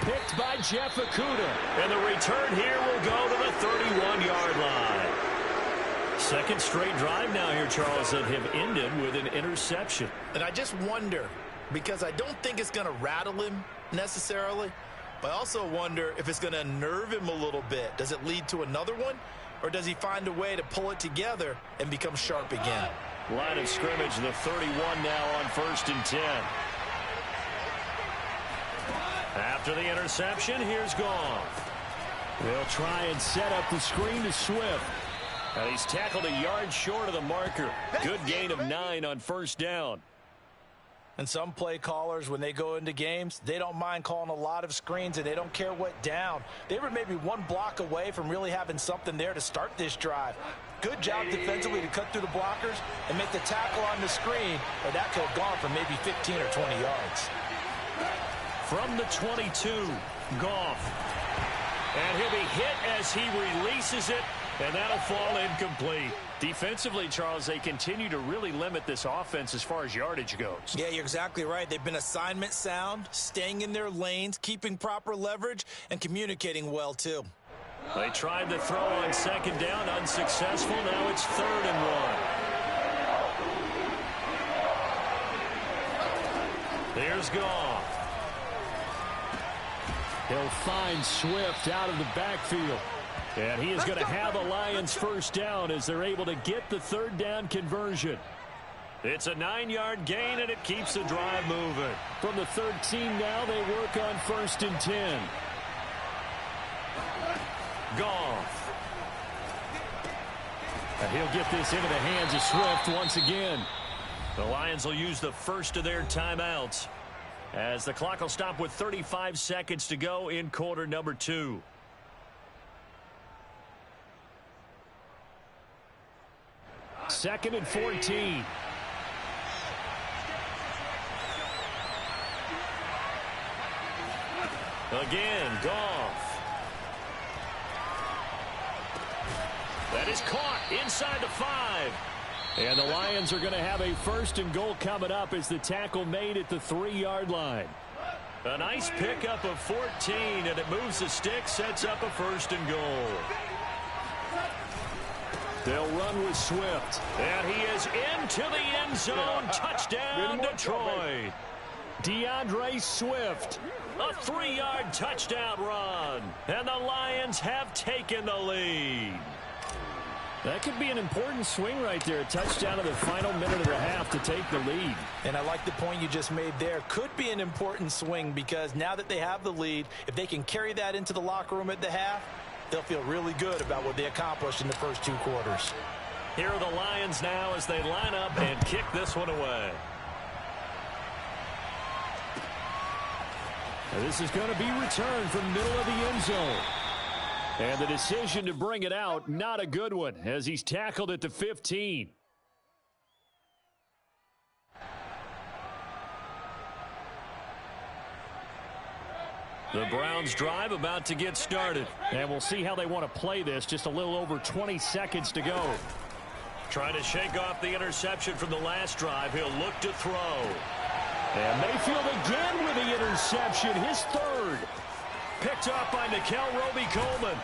S1: Picked by Jeff Okudah. And the return here will go to the 31-yard line. Second straight drive now here, Charles, that have ended with an interception.
S2: And I just wonder, because I don't think it's going to rattle him necessarily, but I also wonder if it's going to unnerve him a little bit. Does it lead to another one? Or does he find a way to pull it together and become sharp again?
S1: Line of scrimmage, the 31 now on 1st and 10. After the interception, here's Goff. They'll try and set up the screen to Swift. And he's tackled a yard short of the marker. Good gain of 9 on 1st down.
S2: And some play callers, when they go into games, they don't mind calling a lot of screens, and they don't care what down. They were maybe one block away from really having something there to start this drive. Good job defensively to cut through the blockers and make the tackle on the screen, or that could have gone for maybe 15 or 20 yards.
S1: From the 22, Goff. And he'll be hit as he releases it, and that'll fall incomplete. Defensively, Charles, they continue to really limit this offense as far as yardage goes.
S4: Yeah, you're exactly right. They've been assignment sound, staying in their lanes, keeping proper leverage, and communicating well, too.
S1: They tried the throw on 2nd down, unsuccessful. Now it's 3rd and 1. Here's Goff. He'll find Swift out of the backfield. And he is going to have a Lions 1st down as they're able to get the 3rd down conversion. It's a 9-yard gain, and it keeps the drive moving. From the 13 now, they work on 1st and 10. Goff. And he'll get this into the hands of Swift once again. The Lions will use the first of their timeouts as the clock will stop with 35 seconds to go in quarter number 2. Second and 14. Again, Goff. That is caught inside the 5. And the Lions are going to have a 1st and goal coming up as the tackle made at the 3-yard line. A nice pickup of 14, and it moves the stick, sets up a 1st and goal. They'll run with Swift. And he is into the end zone. Touchdown, Detroit. DeAndre Swift. A 3-yard touchdown run. And the Lions have taken the lead. That could be an important swing right there. A touchdown in the final minute of the half to take the lead.
S2: And I like the point you just made there. Could be an important swing because now that they have the lead, if they can carry that into the locker room at the half, they'll feel really good about what they accomplished in the first 2 quarters.
S1: Here are the Lions now as they line up and kick this one away. And this is going to be returned from the middle of the end zone. And the decision to bring it out, not a good one, as he's tackled at the 15. The Browns drive about to get started. And we'll see how they want to play this. Just a little over 20 seconds to go. Trying to shake off the interception from the last drive. He'll look to throw. And Mayfield again with the interception, his 3rd. picked up by Nickel Roby-Coleman.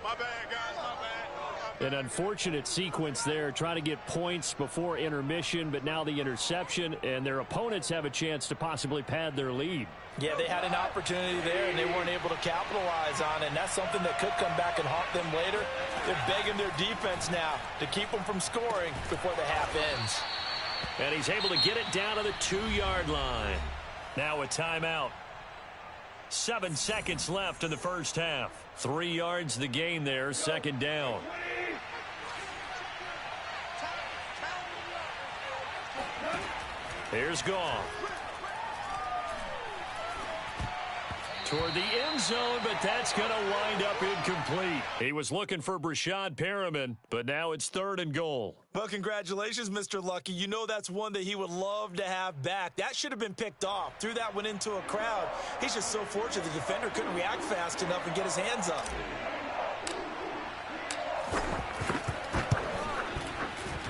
S6: My bad, guys, my bad.
S1: An unfortunate sequence there, trying to get points before intermission, but now the interception, and their opponents have a chance to possibly pad their lead.
S2: Yeah, they had an opportunity there, and they weren't able to capitalize on it, and that's something that could come back and haunt them later. They're begging their defense now to keep them from scoring before the half ends.
S1: And he's able to get it down to the 2-yard line. Now a timeout. 7 seconds left in the first half. 3 yards the gain there, second down. Here's Goff. Toward the end zone, but that's going to wind up incomplete. He was looking for Brashad Perriman, but now it's 3rd and goal.
S4: Well, congratulations, Mr. Lucky. You know that's one that he would love to have back. That should have been picked off. Threw that one into a crowd. He's just so fortunate the defender couldn't react fast enough and get his hands up.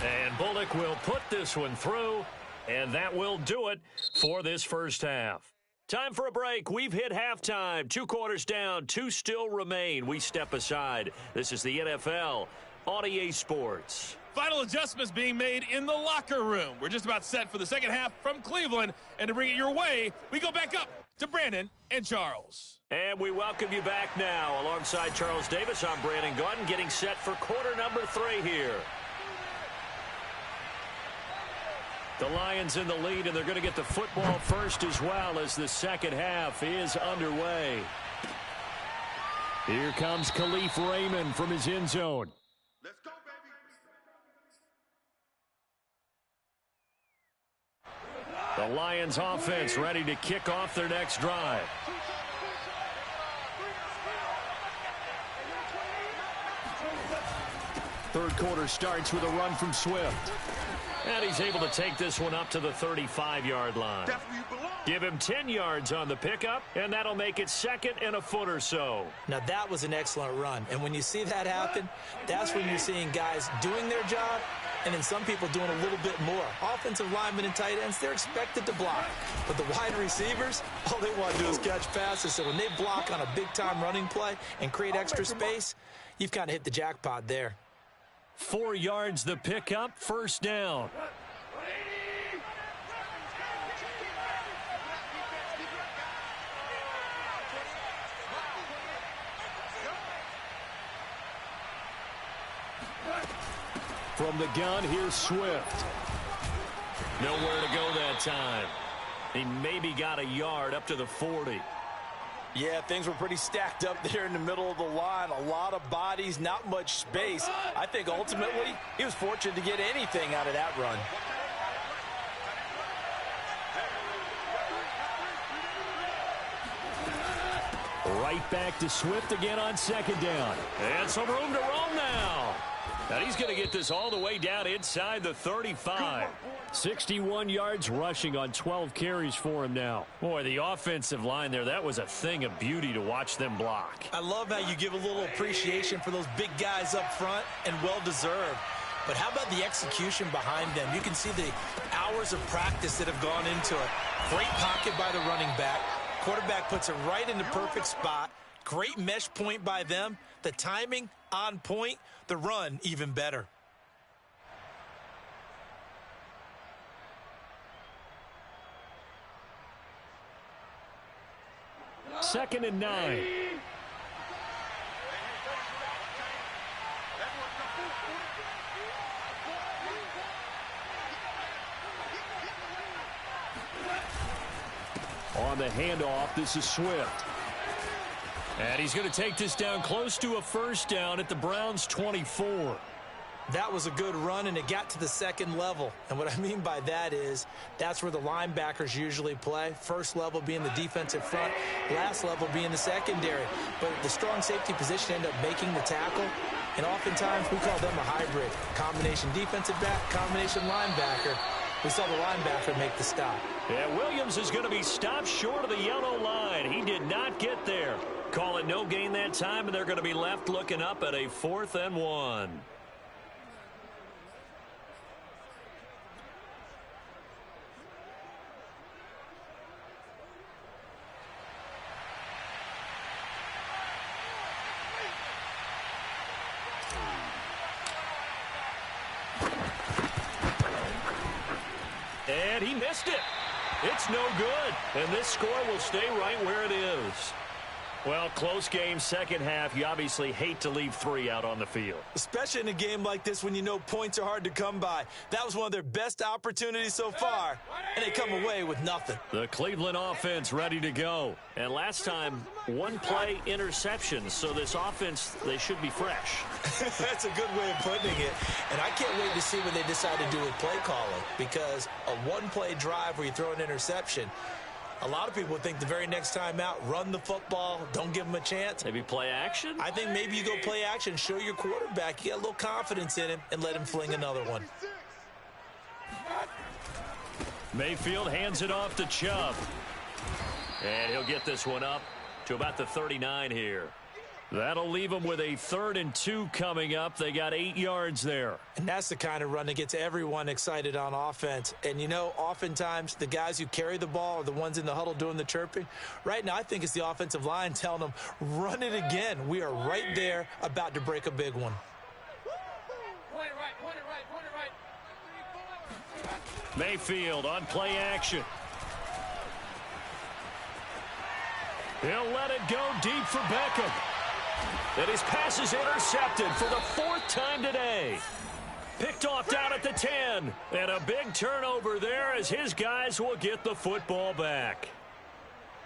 S1: And Bullock will put this one through, and that will do it for this first half. Time for a break. We've hit halftime. 2 quarters down, 2 still remain. We step aside. This is the NFL on EA Sports.
S3: Final adjustments being made in the locker room. We're just about set for the second half from Cleveland. And to bring it your way, we go back up to Brandon and Charles.
S1: And we welcome you back now. Alongside Charles Davis, I'm Brandon Gunn, getting set for quarter number 3 here. The Lions in the lead, and they're going to get the football first as well as the second half is underway. Here comes Khalif Raymond from his end zone.
S6: Let's go, baby.
S1: The Lions offense ready to kick off their next drive. Third quarter starts with a run from Swift. And he's able to take this one up to the 35-yard line.
S6: That's where you belong.
S1: Give him 10 yards on the pickup, and that'll make it 2nd and a foot or so.
S4: Now, that was an excellent run. And when you see that happen, that's when you're seeing guys doing their job and then some people doing a little bit more. Offensive linemen and tight ends, they're expected to block. But the wide receivers, all they want to do is catch passes. So when they block on a big-time running play and create extra space, you've kind of hit the jackpot there.
S1: 4 yards the pickup, first down. From the gun, here's Swift. Nowhere to go that time. He maybe got a yard up to the 40.
S2: Yeah, things were pretty stacked up there in the middle of the line. A lot of bodies, not much space. I think ultimately he was fortunate to get anything out of that run.
S1: Right back to Swift again on second down. And some room to roam now. And he's going to get this all the way down inside the 35. 61 yards rushing on 12 carries for him now. Boy, the offensive line there, that was a thing of beauty to watch them block.
S4: I love how you give a little appreciation for those big guys up front, and well-deserved. But how about the execution behind them? You can see the hours of practice that have gone into it. Great pocket by the running back. Quarterback puts it right in the perfect spot. Great mesh point by them. The timing on point. The run even better.
S1: Second and 9. On the handoff, this is Swift. And he's going to take this down close to a first down at the Browns' 24.
S4: That was a good run, and it got to the second level. And what I mean by that is that's where the linebackers usually play. First level being the defensive front, last level being the secondary. But the strong safety position ended up making the tackle, and oftentimes we call them a hybrid. Combination defensive back, combination linebacker. We saw the linebacker make the stop.
S1: Yeah, Williams is going to be stopped short of the yellow line. He did not get there. Call it no gain that time, and they're going to be left looking up at a 4th and 1. And he missed it. It's no good. And this score will stay right where it is. Well, close game, second half. You obviously hate to leave 3 out on the field.
S4: Especially in a game like this when you know points are hard to come by. That was one of their best opportunities so far, and they come away with nothing.
S1: The Cleveland offense ready to go. And last time, 1-play interception. So this offense, they should be fresh.
S4: That's a good way of putting it. And I can't wait to see what they decide to do with play calling, because a 1-play drive where you throw an interception, a lot of people think the very next time out, run the football, don't give them a chance.
S1: Maybe play action?
S4: I think maybe you go play action, show your quarterback, you got a little confidence in him, and let him fling another one.
S1: Mayfield hands it off to Chubb. And he'll get this one up to about the 39 here. That'll leave them with a 3rd and 2 coming up. They got 8 yards there.
S4: And that's the kind of run that gets everyone excited on offense. And, you know, oftentimes the guys who carry the ball are the ones in the huddle doing the chirping. Right now, I think it's the offensive line telling them, run it again. We are right there about to break a big one.
S3: Point it right.
S1: Mayfield on play action. He'll let it go deep for Beckham. And his pass is intercepted for the 4th time today. Picked off down at the 10. And a big turnover there as his guys will get the football back.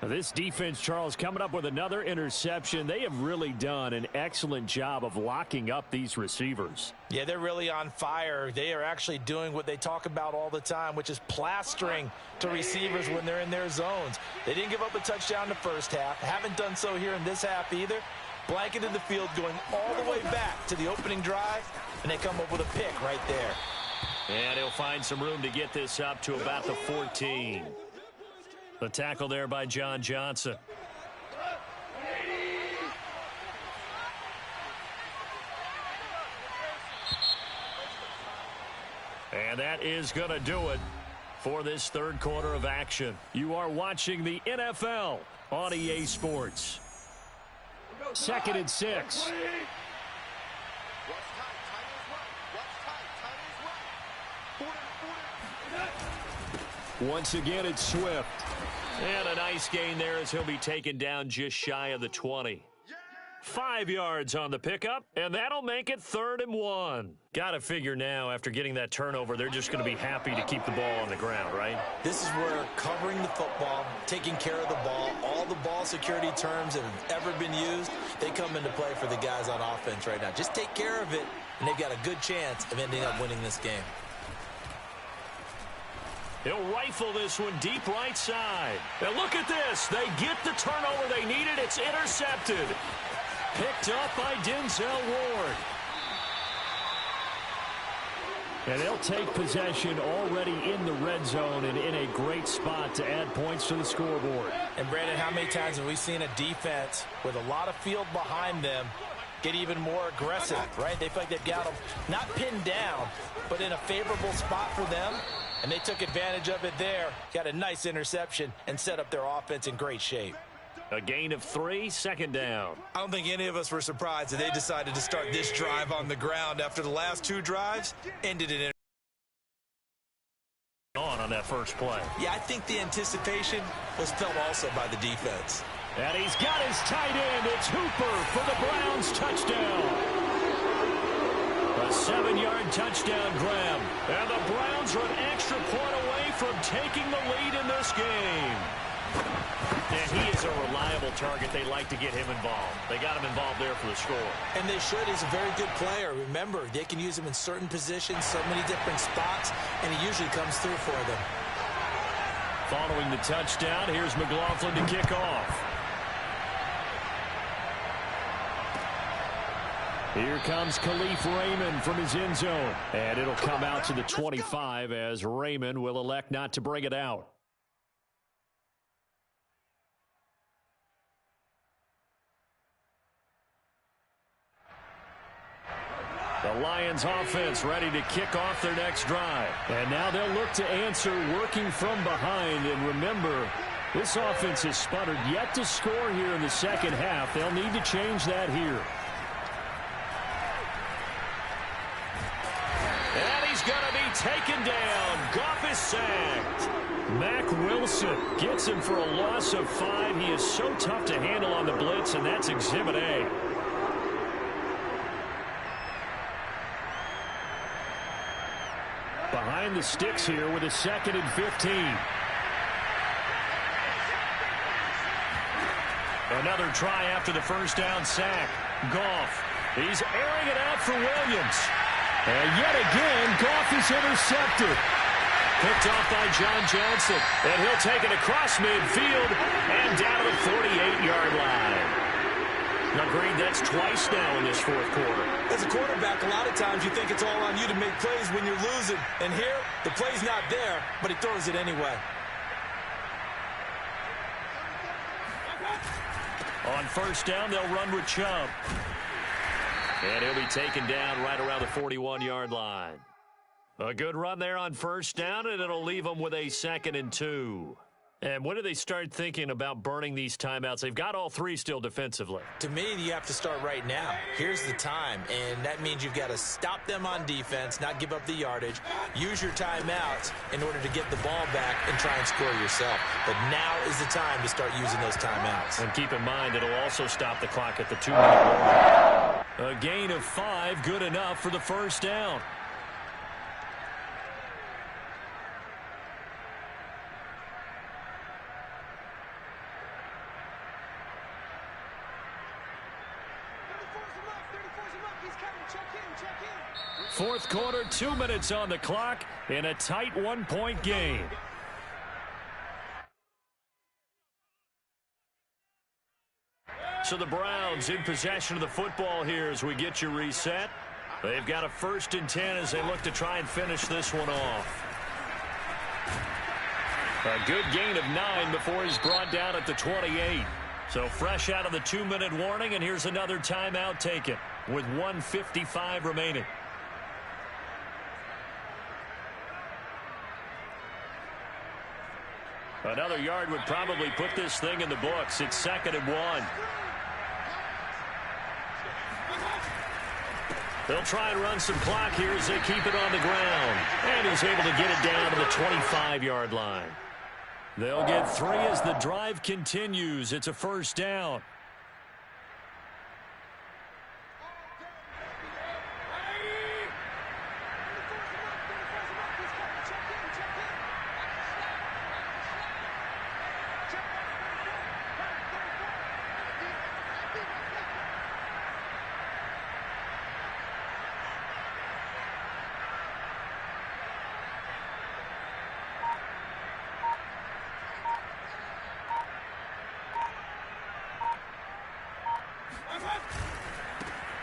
S1: This defense, Charles, coming up with another interception. They have really done an excellent job of locking up these receivers.
S2: Yeah, they're really on fire. They are actually doing what they talk about all the time, which is plastering to receivers when they're in their zones. They didn't give up a touchdown in the first half. Haven't done so here in this half either. Blanketed the field going all the way back to the opening drive, and they come up with a pick right there.
S1: And he'll find some room to get this up to about the 14. The tackle there by John Johnson. And that is going to do it for this 3rd quarter of action. You are watching the NFL on EA Sports. 2nd and 6. Once again, it's Swift. And a nice gain there as he'll be taken down just shy of the 20. 5 yards on the pickup, and that'll make it 3rd and 1. Got to figure now, after getting that turnover, they're just going to be happy to keep the ball on the ground, right?
S4: This is where covering the football, taking care of the ball, all the ball security terms that have ever been used, they come into play for the guys on offense right now. Just take care of it, and they've got a good chance of ending up winning this game.
S1: He'll rifle this one deep right side. And look at this. They get the turnover they needed. It's intercepted. Picked up by Denzel Ward. And they'll take possession already in the red zone and in a great spot to add points to the scoreboard.
S2: And, Brandon, how many times have we seen a defense with a lot of field behind them get even more aggressive, right? They feel like they've got them not pinned down, but in a favorable spot for them. And they took advantage of it there. Got a nice interception and set up their offense in great shape.
S1: A gain of 3, 2nd down.
S4: I don't think any of us were surprised that they decided to start this drive on the ground after the last 2 drives ended in
S1: on that first play.
S4: Yeah, I think the anticipation was felt also by the defense.
S1: And he's got his tight end. It's Hooper for the Browns touchdown. A 7-yard touchdown grab. And the Browns are an extra point away from taking the lead in this game. And he is a reliable target. They like to get him involved. They got him involved there for the score.
S4: And they should. He's a very good player. Remember, they can use him in certain positions, so many different spots, and he usually comes through for them.
S1: Following the touchdown, here's McLaughlin to kick off. Here comes Khalif Raymond from his end zone. And it'll come out to the 25 as Raymond will elect not to bring it out. The Lions offense ready to kick off their next drive. And now they'll look to answer working from behind. And remember, this offense has sputtered yet to score here in the second half. They'll need to change that here. And he's going to be
S5: taken down. Goff is sacked.
S1: Mack Wilson gets him for a loss of 5. He is so tough to handle on the blitz, and that's Exhibit A. Behind the sticks here with a 2nd and 15. Another try after the first down sack. Goff, he's airing it out for Williams. And yet again, Goff is intercepted. Picked off by John Johnson. And he'll take it across midfield and down to the 48-yard line. Agreed, that's twice now in this fourth quarter.
S4: As a quarterback, a lot of times you think it's all on you to make plays when you're losing. And here, the play's not there, but he throws it anyway.
S1: On first down, they'll run with Chubb. And he'll be taken down right around the 41-yard line. A good run there on first down, and it'll leave them with a 2nd and 2. And when do they start thinking about burning these timeouts? They've got all 3 still defensively.
S4: To me, you have to start right now. Here's the time, and that means you've got to stop them on defense, not give up the yardage, use your timeouts in order to get the ball back and try and score yourself. But now is the time to start using those timeouts.
S1: And keep in mind, it'll also stop the clock at the 2-minute warning. A gain of 5, good enough for the first down. Fourth quarter, 2 minutes on the clock in a tight 1-point game. So the Browns in possession of the football here as we get you reset. They've got a 1st and 10 as they look to try and finish this one off. A good gain of 9 before he's brought down at the 28. So fresh out of the 2-minute warning, and here's another timeout taken with 1:55 remaining. Another yard would probably put this thing in the books. It's 2nd and 1. They'll try and run some clock here as they keep it on the ground. And he's able to get it down to the 25-yard line. They'll get 3 as the drive continues. It's a first down.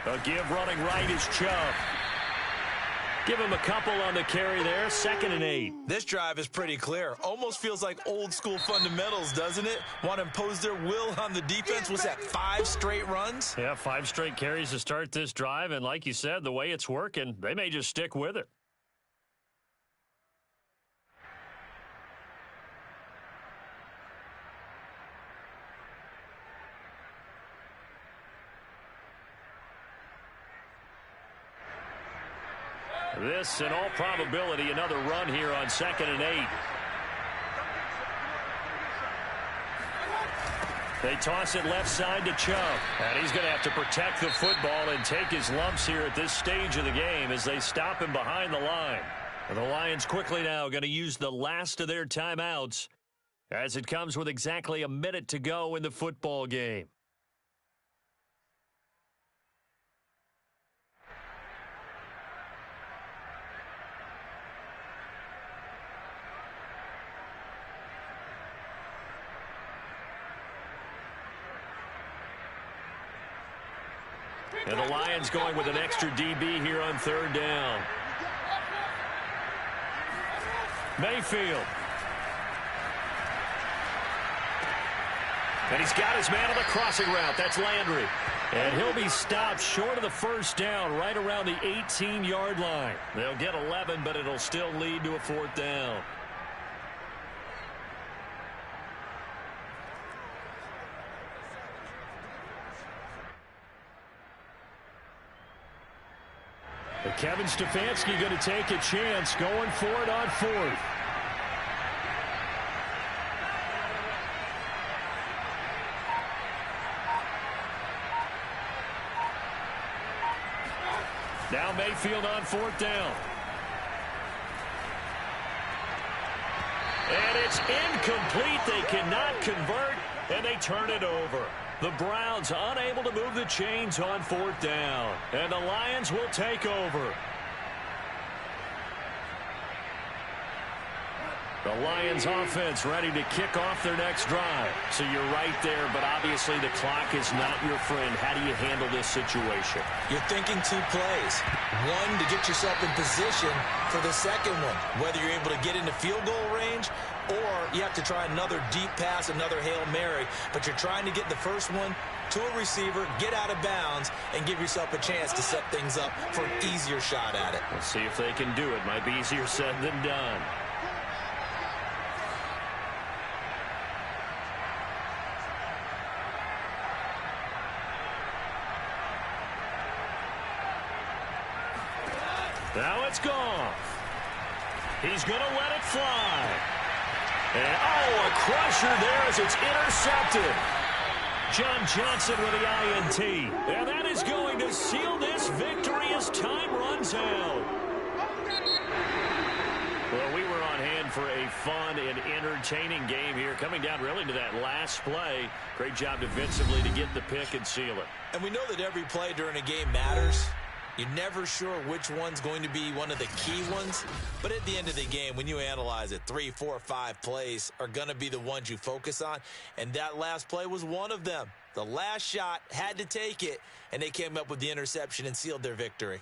S1: A give running right is Chubb. Give him a couple on the carry there. 2nd and 8.
S4: This drive is pretty clear. Almost feels like old school fundamentals, doesn't it? Want to impose their will on the defense. Was that 5 straight runs?
S1: Yeah, 5 straight carries to start this drive. And like you said, the way it's working, they may just stick with it. This, in all probability, another run here on 2nd and 8. They toss it left side to Chubb. And he's going to have to protect the football and take his lumps here at this stage of the game as they stop him behind the line. And the Lions quickly now going to use the last of their timeouts as it comes with exactly a minute to go in the football game. And the Lions going with an extra DB here on 3rd down. Mayfield. And he's got his man on the crossing route. That's Landry. And he'll be stopped short of the first down right around the 18-yard line. They'll get 11, but it'll still lead to a 4th down. But Kevin Stefanski going to take a chance going for it on fourth. Now Mayfield on fourth down. And it's incomplete. They cannot convert, and they turn it over. The Browns unable to move the chains on fourth down. And the Lions will take over. The Lions offense ready to kick off their next drive. So you're right there, but obviously the clock is not your friend. How do you handle this situation?
S4: You're thinking two plays. One, to get yourself in position for the second one, whether you're able to get into field goal range or you have to try another deep pass, another Hail Mary, but you're trying to get the first one to a receiver, get out of bounds, and give yourself a chance to set things up for an easier shot at it.
S1: We'll see if they can do it. Might be easier said than done. Now it's gone. He's going to let it fly. And, a crusher there as it's intercepted. John Johnson with the INT. And that is going to seal this victory as time runs out. Well, we were on hand for a fun and entertaining game here. Coming down really to that last play. Great job defensively to get the pick and seal it.
S4: And we know that every play during a game matters. You're never sure which one's going to be one of the key ones. But at the end of the game, when you analyze it, 3, 4, 5 plays are going to be the ones you focus on. And that last play was one of them. The last shot had to take it, and they came up with the interception and sealed their victory.